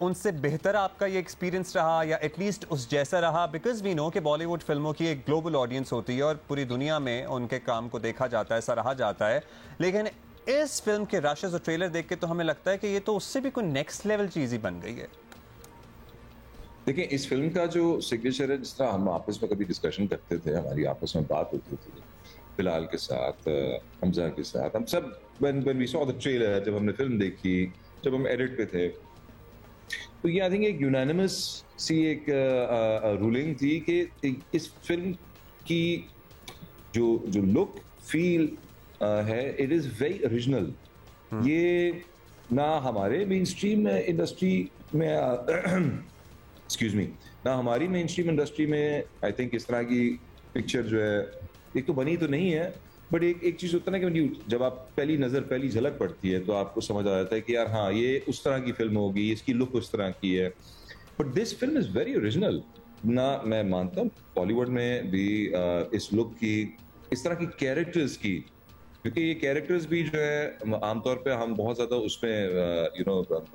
उनसे बेहतर आपका ये एक्सपीरियंस रहा, या एटलीस्ट उस जैसा रहा? बिकॉज वी नो कि बॉलीवुड फिल्मों की एक ग्लोबल ऑडियंस होती है और पूरी दुनिया में उनके काम को देखा जाता है, सराहा जाता है, लेकिन इस फिल्म के रशेस और ट्रेलर देख के तो हमें लगता है कि ये तो उससे भी कोई नेक्स्ट लेवल चीज़ ही बन गई है। देखिए, इस फिल्म का जो सिग्नेचर है, जिस तरह हम आपस में कभी डिस्कशन करते थे, हमारी आपस में बात होती थी, बिलाल के साथ, हमजा के साथ, हम सब when we saw the trailer, जब हमने फिल्म देखी, जब हम एडिट पे थे, तो ये आई थिंक एक यूनानिमस सी एक रूलिंग थी कि इस फिल्म की जो लुक फील है, इट इज़ वेरी ओरिजिनल। ये ना हमारे मेन स्ट्रीम इंडस्ट्री में एक्सक्यूज मी, ना हमारी मेन स्ट्रीम इंडस्ट्री में आई थिंक इस तरह की पिक्चर जो है, एक तो बनी तो नहीं है, बट एक चीज़ होता है ना कि जब आप पहली झलक पड़ती है तो आपको समझ आ जाता है कि यार हाँ, ये उस तरह की फिल्म होगी, इसकी लुक उस तरह की है। But this film is very original. ना मैं मानता हूँ बॉलीवुड में भी इस लुक की, इस तरह की कैरेक्टर्स की क्योंकि ये कैरेक्टर्स भी जो है आमतौर पे हम बहुत ज्यादा उसमें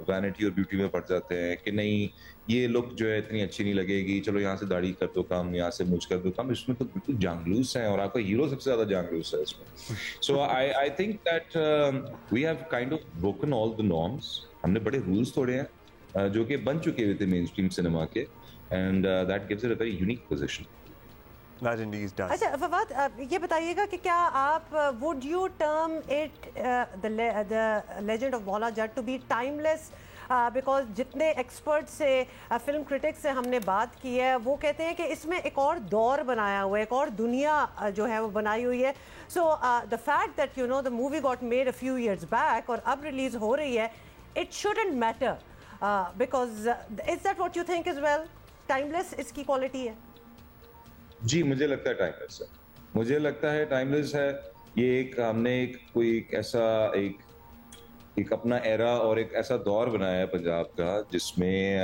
वैनिटी और ब्यूटी में पड़ जाते हैं कि नहीं ये लुक जो है इतनी अच्छी नहीं लगेगी, चलो यहाँ से दाढ़ी कर दो कम, यहाँ से मूंछ कर दो कम। इसमें तो बिल्कुल जांगलूस है और आपका हीरो सबसे ज्यादा जांगलूस है इसमें। So I think that we have kind of broken all the norms. हमने बड़े रूल्स तोड़े हैं जो कि बन चुके हुए थे मेन स्ट्रीम सिनेमा के, and that gives it a very unique position. अच्छा फवाद, ये बताइएगा कि क्या आप would you term it the legend of Maula Jatt to be timeless? Because जितने एक्सपर्ट से फिल्म क्रिटिक्स से हमने बात की है वो कहते हैं कि इसमें एक और दौर बनाया हुआ है, एक और दुनिया जो है वो बनाई हुई है। So the fact that the movie got made a few years back और अब रिलीज हो रही है, it shouldn't matter because is that what you think is well timeless इसकी क्वालिटी है? जी मुझे लगता है टाइमलेस है, मुझे लगता है टाइमलेस है। ये एक हमने एक ऐसा एक अपना एरा और एक ऐसा दौर बनाया है पंजाब का जिसमें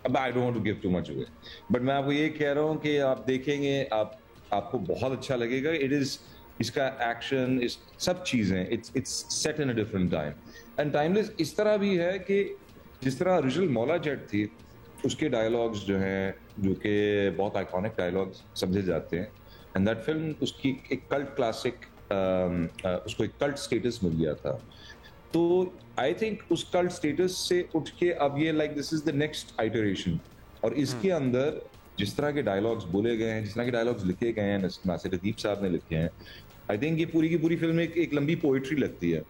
अब I don't want to give too much away, but मैं आपको ये कह रहा हूँ कि आप देखेंगे आपको बहुत अच्छा लगेगा। इट इज इसका एक्शन, इस सब चीजें it's set in a different time. And timeless इस तरह भी है कि जिस तरह ओरिजिनल मौला जट थी उसके डायलॉग्स जो हैं जो कि बहुत आइकॉनिक डायलॉग्स समझे जाते हैं, एंड दैट फिल्म उसकी एक कल्ट क्लासिक उसको एक कल्ट स्टेटस मिल गया था। तो आई थिंक उस कल्ट स्टेटस से उठ के अब ये like this is the next iteration, और इसके अंदर जिस तरह के डायलॉग्स बोले गए हैं, जिस तरह के डायलॉग्स लिखे गए हैं, नासिर अदीब साहब ने लिखे हैं, आई थिंक ये पूरी की पूरी फिल्म एक लंबी पोएट्री लगती है।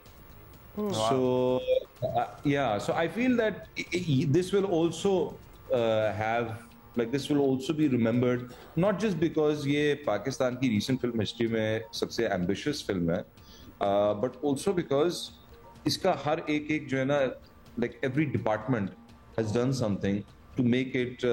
So I feel that this will also this will also be remembered, not just because ये पाकिस्तान की recent film history में सबसे ambitious film है, but also because इसका हर एक जो है ना, like every department has done something to make it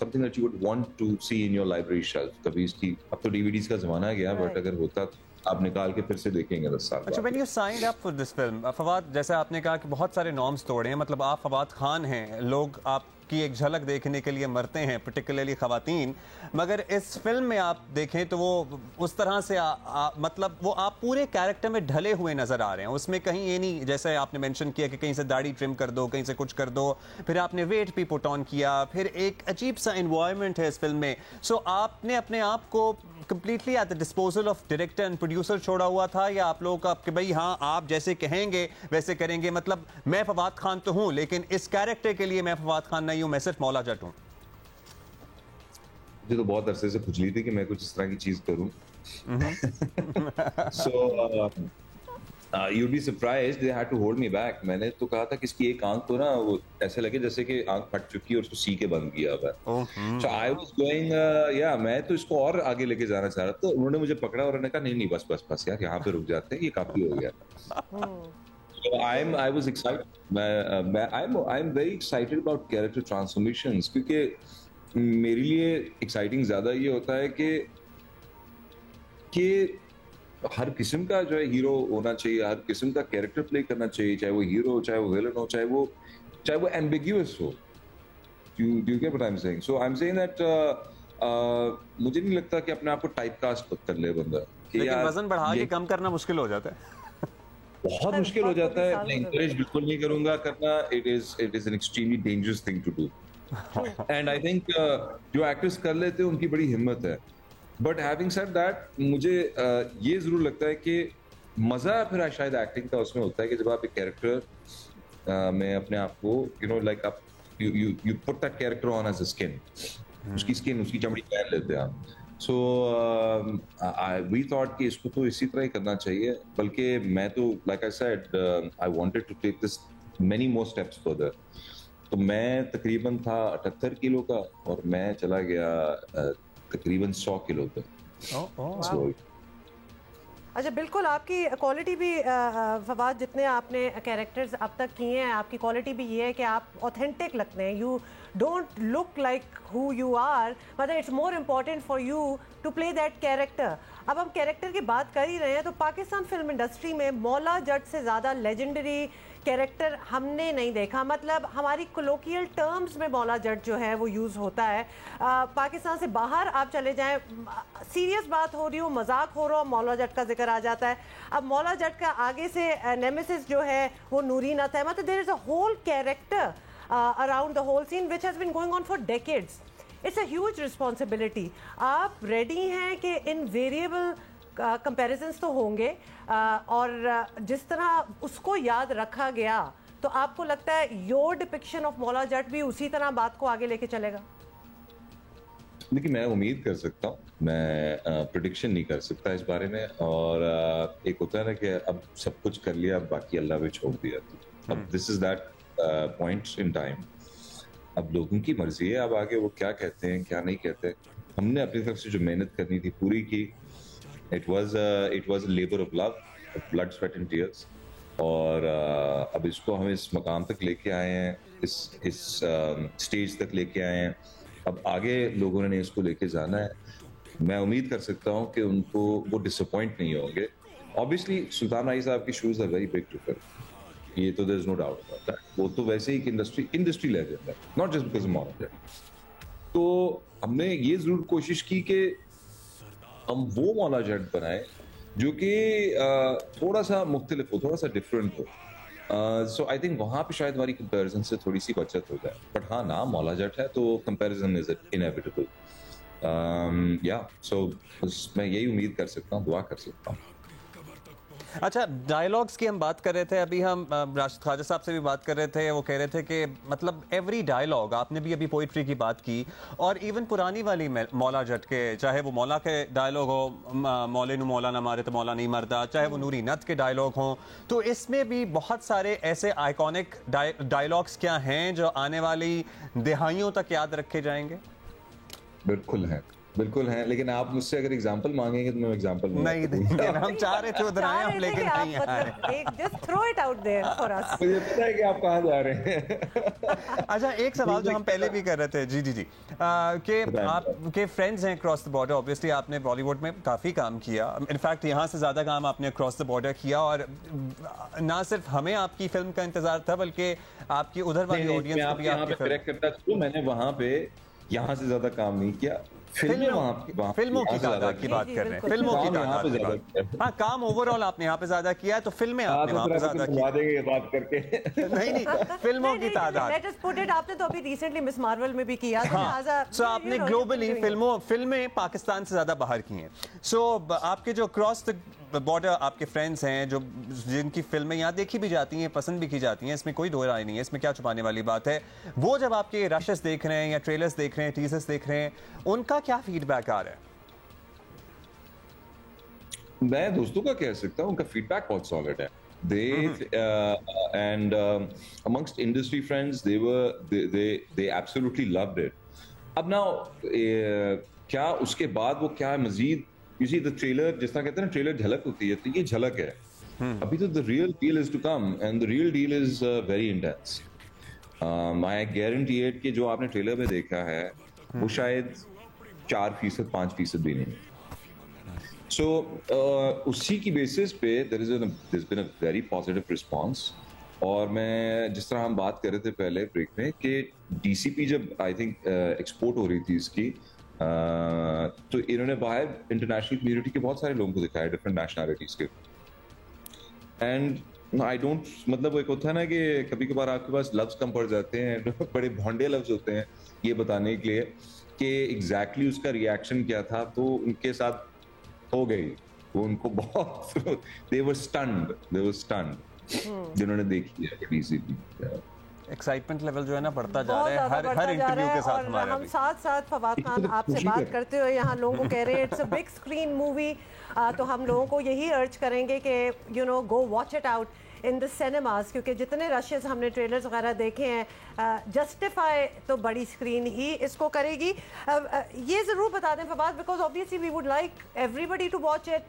something that you would want to see in your library shelf. कभी इसकी अब तो DVDs का जमाना गया, but अगर होता तो आप निकाल के फिर से देखेंगे 10 साल। अच्छा, when you signed up for this film, Fawad, जैसे आपने कहा कि बहुत सारे नॉर्म्स तोड़े हैं, मतलब आप फवाद खान हैं, लोग आपकी एक झलक देखने के लिए मरते हैं, पर्टिकुलरली खवातीन, मगर इस फिल्म में आप देखें तो वो उस तरह से मतलब वो आप पूरे कैरेक्टर में ढले हुए नजर आ रहे हैं। उसमें कहीं ये नहीं, जैसे आपने मेंशन किया कि कहीं से दाढ़ी ट्रिम कर दो, कहीं से कुछ कर दो, फिर आपने वेट भी पुट ऑन किया, फिर एक अजीब सा एनवायरनमेंट है इस फिल्म में। सो आपने अपने आप को completely at the disposal of director and producer छोड़ा हुआ था, या आप लोगों का कि भाई हाँ आप जैसे कहेंगे वैसे करेंगे? मतलब मैं फवाद खान तो हूं, लेकिन इस कैरेक्टर के लिए मैं फवाद खान नहीं हूं, मैं सिर्फ मौला जट हूं। मुझे तो बहुत अरसे से खुजली थी कि मैं कुछ इस तरह की चीज करूं। So you'd be surprised they had to hold me back. मैंने तो कहा था कि इसकी एक आंख को ना वो ऐसे लगे जैसे कि आंख फट चुकी है और उसको सी के बंद किया हुआ है। So I was going मैं तो इसको और आगे लेके जाना चाह रहा था। उन्होंने मुझे पकड़ा और उन्होंने कहा नहीं बस यार यहाँ पे रुक जाते हैं, ये काफी हो गया। So I was excited. I'm very excited about character transformations, क्योंकि मेरे लिए एक्साइटिंग ज्यादा ये होता है कि हर किस्म का जो है हीरो होना चाहिए, हर किस्म का कैरेक्टर प्ले करना चाहिए, चाहे वो हीरो हो, चाहे वो विलन हो, चाहे वो एम्बिग्यूअस हो। Do you get what I'm saying? So I'm saying that मुझे नहीं लगता कि अपने आप को टाइप कास्ट कर ले बंदा। लेकिन वजन बढ़ा के कम करना मुश्किल हो जाता है। बहुत मुश्किल हो जाता है। मैं इंकरेज बिल्कुल नहीं करूंगा करना। It is an extremely dangerous thing to do, and I think जो एक्टर्स कर लेते हैं उनकी बड़ी हिम्मत है। बट हैविंग सेड दैट, मुझे ये जरूर लगता है कि मजा फिर शायद एक्टिंग का उसमें होता है कि जब आप एक कैरेक्टर में अपने आप को लाइक आप you put that character on as a skin, उसकी चमड़ी पहन लेते हैं आप। सो वी थॉट कि इसको तो इसी तरह ही करना चाहिए, बल्कि मैं तो like I said I wanted to take this many more steps further. तो मैं तकरीबन था 78 किलो का और मैं चला गया तकरीबन 100 किलो पे। अच्छा, बिल्कुल आपकी क्वालिटी भी फवाद, जितने आपने कैरेक्टर्स अब तक किए हैं, आपकी क्वालिटी भी ये है कि आप ऑथेंटिक लगते हैं। You don't look like who you are, मतलब it's more important for you to play that character. अब हम कैरेक्टर की बात कर ही रहे हैं तो पाकिस्तान फिल्म इंडस्ट्री में मौला जट से ज़्यादा लेजेंडरी कैरेक्टर हमने नहीं देखा, मतलब हमारी कोलोकियल टर्म्स में मौला जट जो है वो यूज़ होता है। पाकिस्तान से बाहर आप चले जाएं, सीरियस बात हो रही हो, मजाक हो रहा हो, मौला जट का जिक्र आ जाता है। अब मौला जट का आगे से नेमेसिस जो है वो नूरी नत है, मतलब there is a whole character around the whole scene which has been going on for decades. It's a huge responsibility. आप रेडी हैं कि इन वेरिएबल कंपैरिजन्स तो होंगे और जिस तरह उसको याद रखा गया, तो आपको लगता है योर डिपिक्शन ऑफ मौला जट भी उसी तरह बात को आगे लेके चलेगा? देखिए, मैं उम्मीद कर सकता हूँ, मैं प्रेडिक्शन नहीं कर सकता इस बारे में। और एक होता है ना कि अब सब कुछ कर लिया, अब बाकी अल्लाह पे छोड़ दिया। अब this is that point in time. अब लोगों की मर्जी है, अब आगे वो क्या कहते हैं क्या नहीं कहते। हमने अपनी तरफ से जो मेहनत करनी थी पूरी की। It was a labor of love, of blood, sweat and tears. और अब इसको हम इस मकाम तक लेके आए हैं, इस स्टेज तक लेके आए हैं। अब आगे लोगों ने इसको लेके जाना है। मैं उम्मीद कर सकता हूँ कि उनको वो डिसअपॉइंट नहीं होंगे। ऑब्वियसली सुल्तान आई साहब की shoes are very big to fill, ये तो there is no doubt about that. वो तो वैसे ही इंडस्ट्री लेजेंड है, not just because of Maula Jatt. तो हमने ये जरूर कोशिश की कि हम वो मौला जट बनाए जो कि थोड़ा सा मुख्तलिफ हो, थोड़ा सा डिफरेंट हो। सो आई थिंक वहाँ पे शायद हमारी कंपैरिजन से थोड़ी सी बचत हो जाए। बट हाँ, नाम मौला जट है तो कंपैरिजन इज इनएविटेबल। या सो मैं यही उम्मीद कर सकता हूँ, दुआ कर सकता हूँ। अच्छा, डायलॉग्स की हम बात कर रहे थे, अभी हम राशिद ख्वाजा साहब से भी बात कर रहे थे। वो कह रहे थे कि मतलब एवरी डायलॉग, आपने भी अभी पोइट्री की बात की, और इवन पुरानी वाली मौला जट के, चाहे वो मौला के डायलॉग हो, मौले नू मौला ना मारे तो मौला नहीं मरदा, चाहे वो नूरी नत के डायलॉग हों, तो इसमें भी बहुत सारे ऐसे आइकॉनिक डायलॉग्स क्या हैं जो आने वाली दिहाइयों तक याद रखे जाएंगे? बिल्कुल हैं, लेकिन आप मुझसे अगर एग्जांपल मांगेंगे तो मैं एग्जांपल नहीं देंगे। हम चाह रहे थे उधर आए हम, लेकिन नहीं आए। Just throw it out there for us. मुझे पता है कि आप कहां जा रहे हैं। अच्छा, एक सवाल जो हम पहले भी कर रहे थे, जी कि आपके फ्रेंड्स हैं क्रॉस द बॉर्डर। ऑब्वियसली आपने बॉलीवुड में काफ़ी काम किया, इनफैक्ट यहाँ से ज़्यादा काम आपने क्रॉस द बॉर्डर किया। और ना सिर्फ हमें आपकी फिल्म का इंतजार था, बल्कि आपकी उधर वाली ऑडियंस को भी आपकी फिल्म। मैंने वहाँ पे यहाँ से ज़्यादा काम नहीं किया। फिल्मों की तादाद की बात कर रहे हैं, फिल्मों की तादाद। हाँ, काम ओवरऑल आपने यहाँ पे ज्यादा किया है, तो फिल्में आपने वहाँ पे ज्यादा की। बात करके नहीं, फिल्मों की तादाद। लेट अस पुट इट, आपने तो अभी रिसेंटली मिस मार्वल में भी किया था। हाँ, सो आपने ग्लोबली फिल्में पाकिस्तान से ज्यादा बाहर की हैं। सो आपके जो क्रॉस द बॉर्डर आपके फ्रेंड्स हैं, जो जिनकी फिल्में यहाँ देखी भी जाती हैं, पसंद भी की जाती हैं, इसमें कोई दो राय नहीं है, इसमें क्या छुपाने वाली बात है। वो जब आपके रशेस देख रहे हैं या ट्रेलर्स देख रहे हैं, टीजर्स देख रहे हैं, उनका क्या फीडबैक आ रहा है? मैं दोस्तों का कह सकता हूँ, उनका फीडबैक बहुत सॉलिड है। And amongst industry friends, they absolutely loved it. अब now क्या उसके बाद वो क्या मजीद, you see the trailer, जिस तरह कहते हैं ना ट्रेलर झलक होती है, तो ये झलक है। अभी तो the real deal is to come, and the real deal is very intense. I guarantee it कि जो आपने ट्रेलर में देखा है वो शायद 4%, 5% भी नहीं। So उसी की बेसिस पे there's been a very positive response। और मैं जिस तरह हम बात कर रहे थे पहले ब्रेक में कि DCP जब आई थिंक एक्सपोर्ट हो रही थी इसकी, तो इन्होंने बाहर इंटरनेशनल कम्युनिटी के बहुत सारे लोगों को दिखाया, डिफरेंट नेशनलिटीज के। एंड आई डोंट, मतलब वो एक होता है ना कि कभी कभार आपके पास लफ्ज कम पड़ जाते हैं, बड़े भोंडे लफ्ज होते हैं ये बताने के लिए कि एग्जैक्टली उसका रिएक्शन क्या था। तो उनके साथ हो गई वो, उनको बहुत they were stunned जिन्होंने देखी है DCP। एक्साइटमेंट लेवल जो है ना बढ़ता जा रहा है हर इंटरव्यू के साथ हमारे। हम साथ फवाद खान आपसे बात करते हुए यहाँ लोगों को कह रहे हैं it's a big screen movie, तो हम लोगों को यही अर्ज करेंगे कि you know go watch it out in the cinemas, क्योंकि जितने रशेस हमने ट्रेलर्स वगैरह देखे हैं, जस्टिफाई तो बड़ी स्क्रीन ही इसको करेगी। ये ज़रूर बता दें Fawad, because obviously we would like everybody to watch it,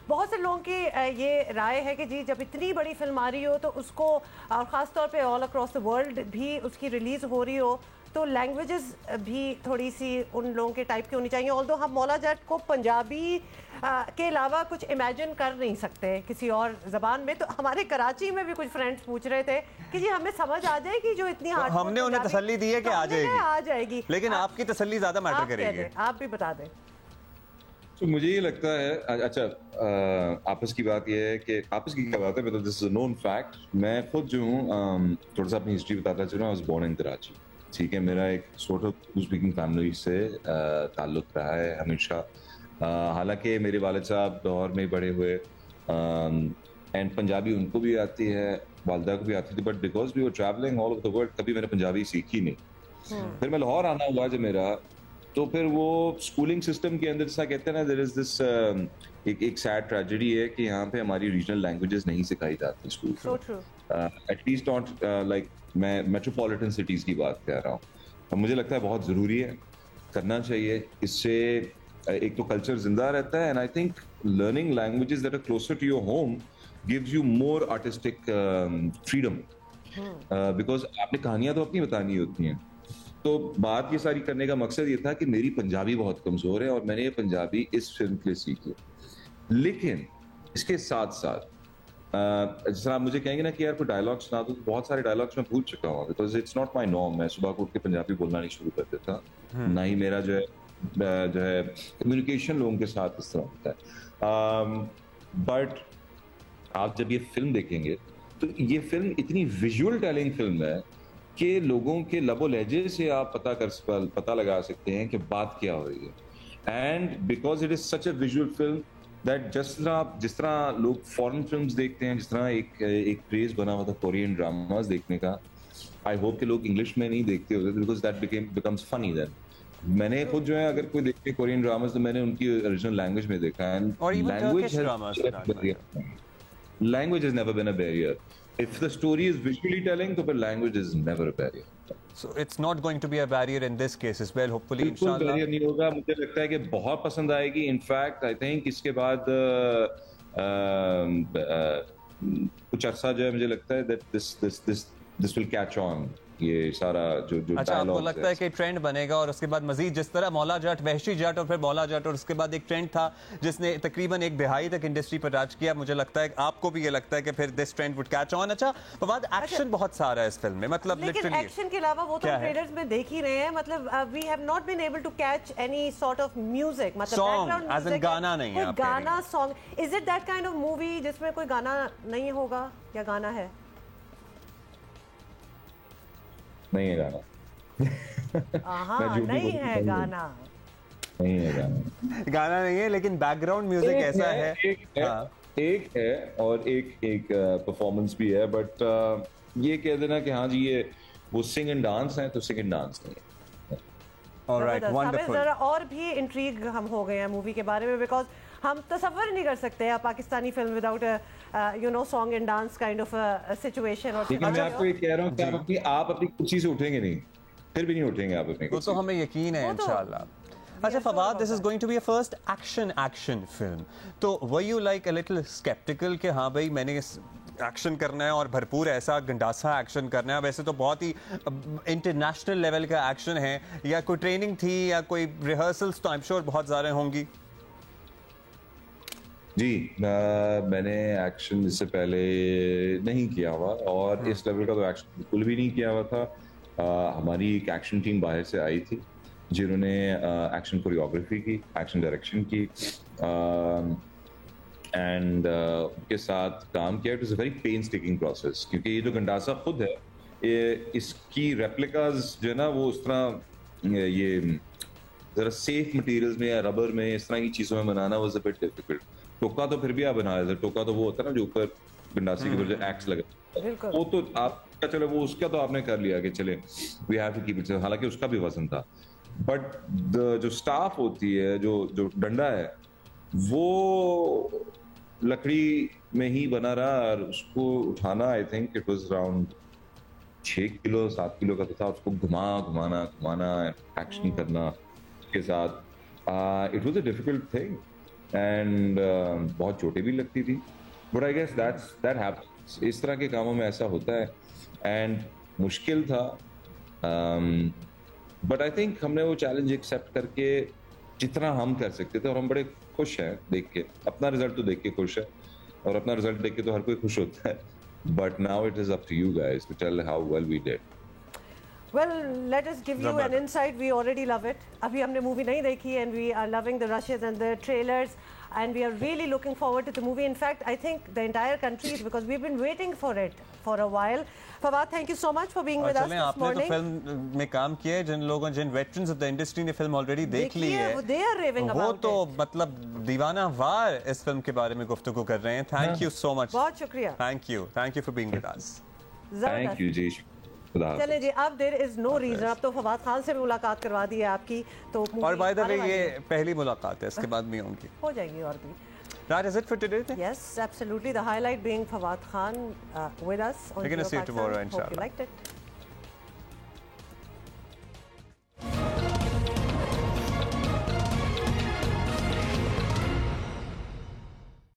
बहुत से लोगों की ये राय है कि जी जब इतनी बड़ी फिल्म आ रही हो तो उसको, और ख़ास तौर पे ऑल अक्रॉस द वर्ल्ड भी उसकी रिलीज़ हो रही हो, तो लैंग्वेजेस भी थोड़ी सी उन लोगों के टाइप की होनी चाहिए। ऑल्दो हम मौला जट को पंजाबी के अलावा कुछ इमेजिन कर नहीं सकते किसी और ज़बान में। तो हमारे कराची में भी कुछ फ्रेंड्स पूछ रहे थे कि जी हमें समझ आ जाएगी जो इतनी हार्ड, हमने उन्हें तसल्ली दी है कि आ जाएगी, लेकिन आपकी तसल्ली ज़्यादा मैटर करेगी। आप भी बता दें। तो मुझे ये लगता है, अच्छा आपस की बात ये है कि आपस की क्या बात है, मतलब this is a known fact. मैं खुद जो हूँ थोड़ा सा अपनी हिस्ट्री बताता चलूँ। I was born in Karachi, ठीक है। मेरा एक सॉर्ट ऑफ स्पीकिंग फैमिली से ताल्लुक रहा है हमेशा। हालांकि मेरे वालिद साहब लाहौर में बड़े हुए एंड पंजाबी उनको भी आती है, वालदा को भी आती थी, but because we were travelling all over the world कभी मैंने पंजाबी सीखी नहीं। फिर मैं लाहौर आना हुआ जब मेरा, तो फिर वो स्कूलिंग सिस्टम के अंदर जैसा कहते हैं ना, देयर इज दिस एक सैड ट्रेजेडी है कि यहाँ पे हमारी रीजनल लैंग्वेजेस नहीं सिखाई जाती स्कूल में, एटलीस्ट नॉट लाइक मैं मेट्रोपॉलिटन सिटीज की बात कर रहा हूँ। मुझे लगता है बहुत ज़रूरी है, करना चाहिए। इससे एक तो कल्चर जिंदा रहता है, and I think learning languages that are closer to your home gives you more artistic freedom, because आपने कहानियां तो अपनी बतानी होती हैं। तो बात ये सारी करने का मकसद ये था कि मेरी पंजाबी बहुत कमजोर है और मैंने ये पंजाबी इस फिल्म के लिए सीखी। लेकिन इसके साथ साथ जिस तरह आप मुझे कहेंगे ना कि यार कोई डायलॉग सुना दो, तो बहुत सारे डायलॉग्स मैं भूल चुका हूँ, because it's not my norm. मैं सुबह को उठ के पंजाबी बोलना नहीं शुरू कर देता, ना ही मेरा जो है कम्युनिकेशन लोगों के साथ इस तरह होता है। बट आप जब ये फिल्म देखेंगे तो ये फिल्म इतनी विजुअल टेलिंग फिल्म है कि लोगों के लबो लहजे से आप पता लगा सकते हैं कि बात क्या हो रही है। And because it is such a visual film that जिस तरह लोग फॉरेन फिल्म्स देखते हैं, जिस तरह एक क्रेज बना हुआ था कोरियन ड्रामास देखने का, आई होप कि लोग इंग्लिश में नहीं देखते होते, because that becomes funny then. मैंने खुद जो है अगर कोई देखते कोरियन ड्रामास तो मैंने उनकी ओरिजिनल लैंग्वेज में देखा है, language has never been a barrier. If the story is visually telling, तो फिर language is never a barrier. So it's not going to be a barrier in this case as well, hopefully. बिल्कुल barrier नहीं होगा। मुझे लगता है कि बहुत पसंद आएगी। In fact, I think इसके बाद कुछ अर्सा जो है मुझे लगता है that this will catch on. ये सारा जो अच्छा, आपको लगता है कि ट्रेंड बनेगा और उसके बाद मजीद जिस तरह मौला जट, वहशी जट और फिर मौला जट, और उसके बाद एक ट्रेंड था जिसने तकरीबन एक दिहाई तक इंडस्ट्री पर राज किया, मुझे लगता है आपको भी ये लगता है कि फिर this trend would catch on. अच्छा, बाद एक्शन बहुत सारा है इस फिल्म में, मतलब लेकिन एक्शन के अलावा वो तो ट्रेलर्स में देख ही रहे हैं, मतलब we have not been able to catch any sort of music, मतलब बैकग्राउंड एज इन गाना नहीं है, गाना song. Is it that kind of movie जिसमें कोई गाना नहीं होगा या गाना है? नहीं है गाना। नहीं है गाना, नहीं है गाना, गाना नहीं है, लेकिन बैकग्राउंड म्यूजिक ऐसा है, एक है और एक परफॉर्मेंस भी है। बट ये कह देना कि हाँ जी ये वो सिंग एंड डांस है, तो सिंग एंड डांस नहीं है। Alright, wonderful. जरा और भी इंट्रीग हम हो गए हैं मूवी के बारे में, बिकॉज हम तसव्वुर नहीं कर सकते Pakistani film without you know song and dance kind of situation. और लेकिन मैं आपको ये कह रहा हूं कि आप अपनी कुर्सी से उठेंगे नहीं, फिर भी नहीं उठेंगे आप अपनी कुर्सी से, तो हमें यकीन है इंशाल्लाह। अच्छा Fawad, this is going to be a first action film, तो were you like a little sceptical कि हाँ भाई मैंने एक्शन करना है और भरपूर ऐसा गंडासा एक्शन करना है? वैसे तो बहुत ही इंटरनेशनल लेवल का एक्शन है, या कोई ट्रेनिंग थी या कोई रिहर्सल्स तो आई एम श्योर बहुत ज़्यादा होंगी। जी मैंने एक्शन इससे पहले नहीं किया हुआ और इस लेवल का तो एक्शन बिल्कुल भी नहीं किया हुआ था। हमारी एक एक्शन टीम बाहर से आई थी जिन्होंने एक्शन कोरियोग्राफी की, एक्शन डायरेक्शन की एंड उनके साथ काम किया। It was a very painstaking process, क्योंकि ये जो गंडासा खुद है इसकी रेप्लिकाज जो है ना वो उस तरह ये जरा सेफ मटेरियल्स में या रबर में इस तरह की चीज़ों में बनाना वाज अ बिट डिफिकल्ट। टोका तो फिर भी आप बना रहे थे, टोका तो वो होता है ना जो ऊपर गंडासे के ऊपर जो एक्स लगा, वो तो आप चलो वो उसका तो आपने कर लिया कि चले we have to keep it, हालांकि उसका भी वजन था। बट जो स्टाफ होती है, जो डंडा है वो लकड़ी में ही बना रहा और उसको उठाना I think it was around 6 kilo 7 kilo का था। उसको घुमाना एक्शन करना उसके साथ, it was a difficult thing. And बहुत चोटें भी लगती थी, but I guess that happens, इस तरह के कामों में ऐसा होता है एंड मुश्किल था, बट आई थिंक हमने वो चैलेंज एक्सेप्ट करके जितना हम कर सकते थे, और हम बड़े खुश हैं देख के, अपना रिजल्ट तो देख के खुश है, और अपना रिजल्ट देख के तो हर कोई खुश होता है, but now it is up to you guys to tell how well we did. Well, let us give you an insight. We already love it. अभी हमने movie नहीं देखी and we are loving the rushes and the trailers and we are really looking forward to the movie. In fact, I think the entire country is, because we've been waiting for it for a while. Fawad, thank you so much for being with us this morning. आपने तो film में काम किया है, जिन veterans of the industry ने film already देख ली है, they are raving about it. वो तो मतलब दीवाना वार इस फिल्म के बारे में गुफ्तगू कर रहे हैं. Thank you so much. बहुत शुक्रिया. Thank you for being with us. Thank you जी. चले जी, अब देयर इज नो रीजन, अब तो फवाद खान से भी मुलाकात करवा दी है आपकी, तो और बाय द वे ये पहली मुलाकात है, इसके बाद भी होंगी, हो जाएगी और भी. That is it for today. Yes, absolutely. The highlight being Fawad Khan with us on We're going to see you tomorrow, inshallah. Hope you liked it.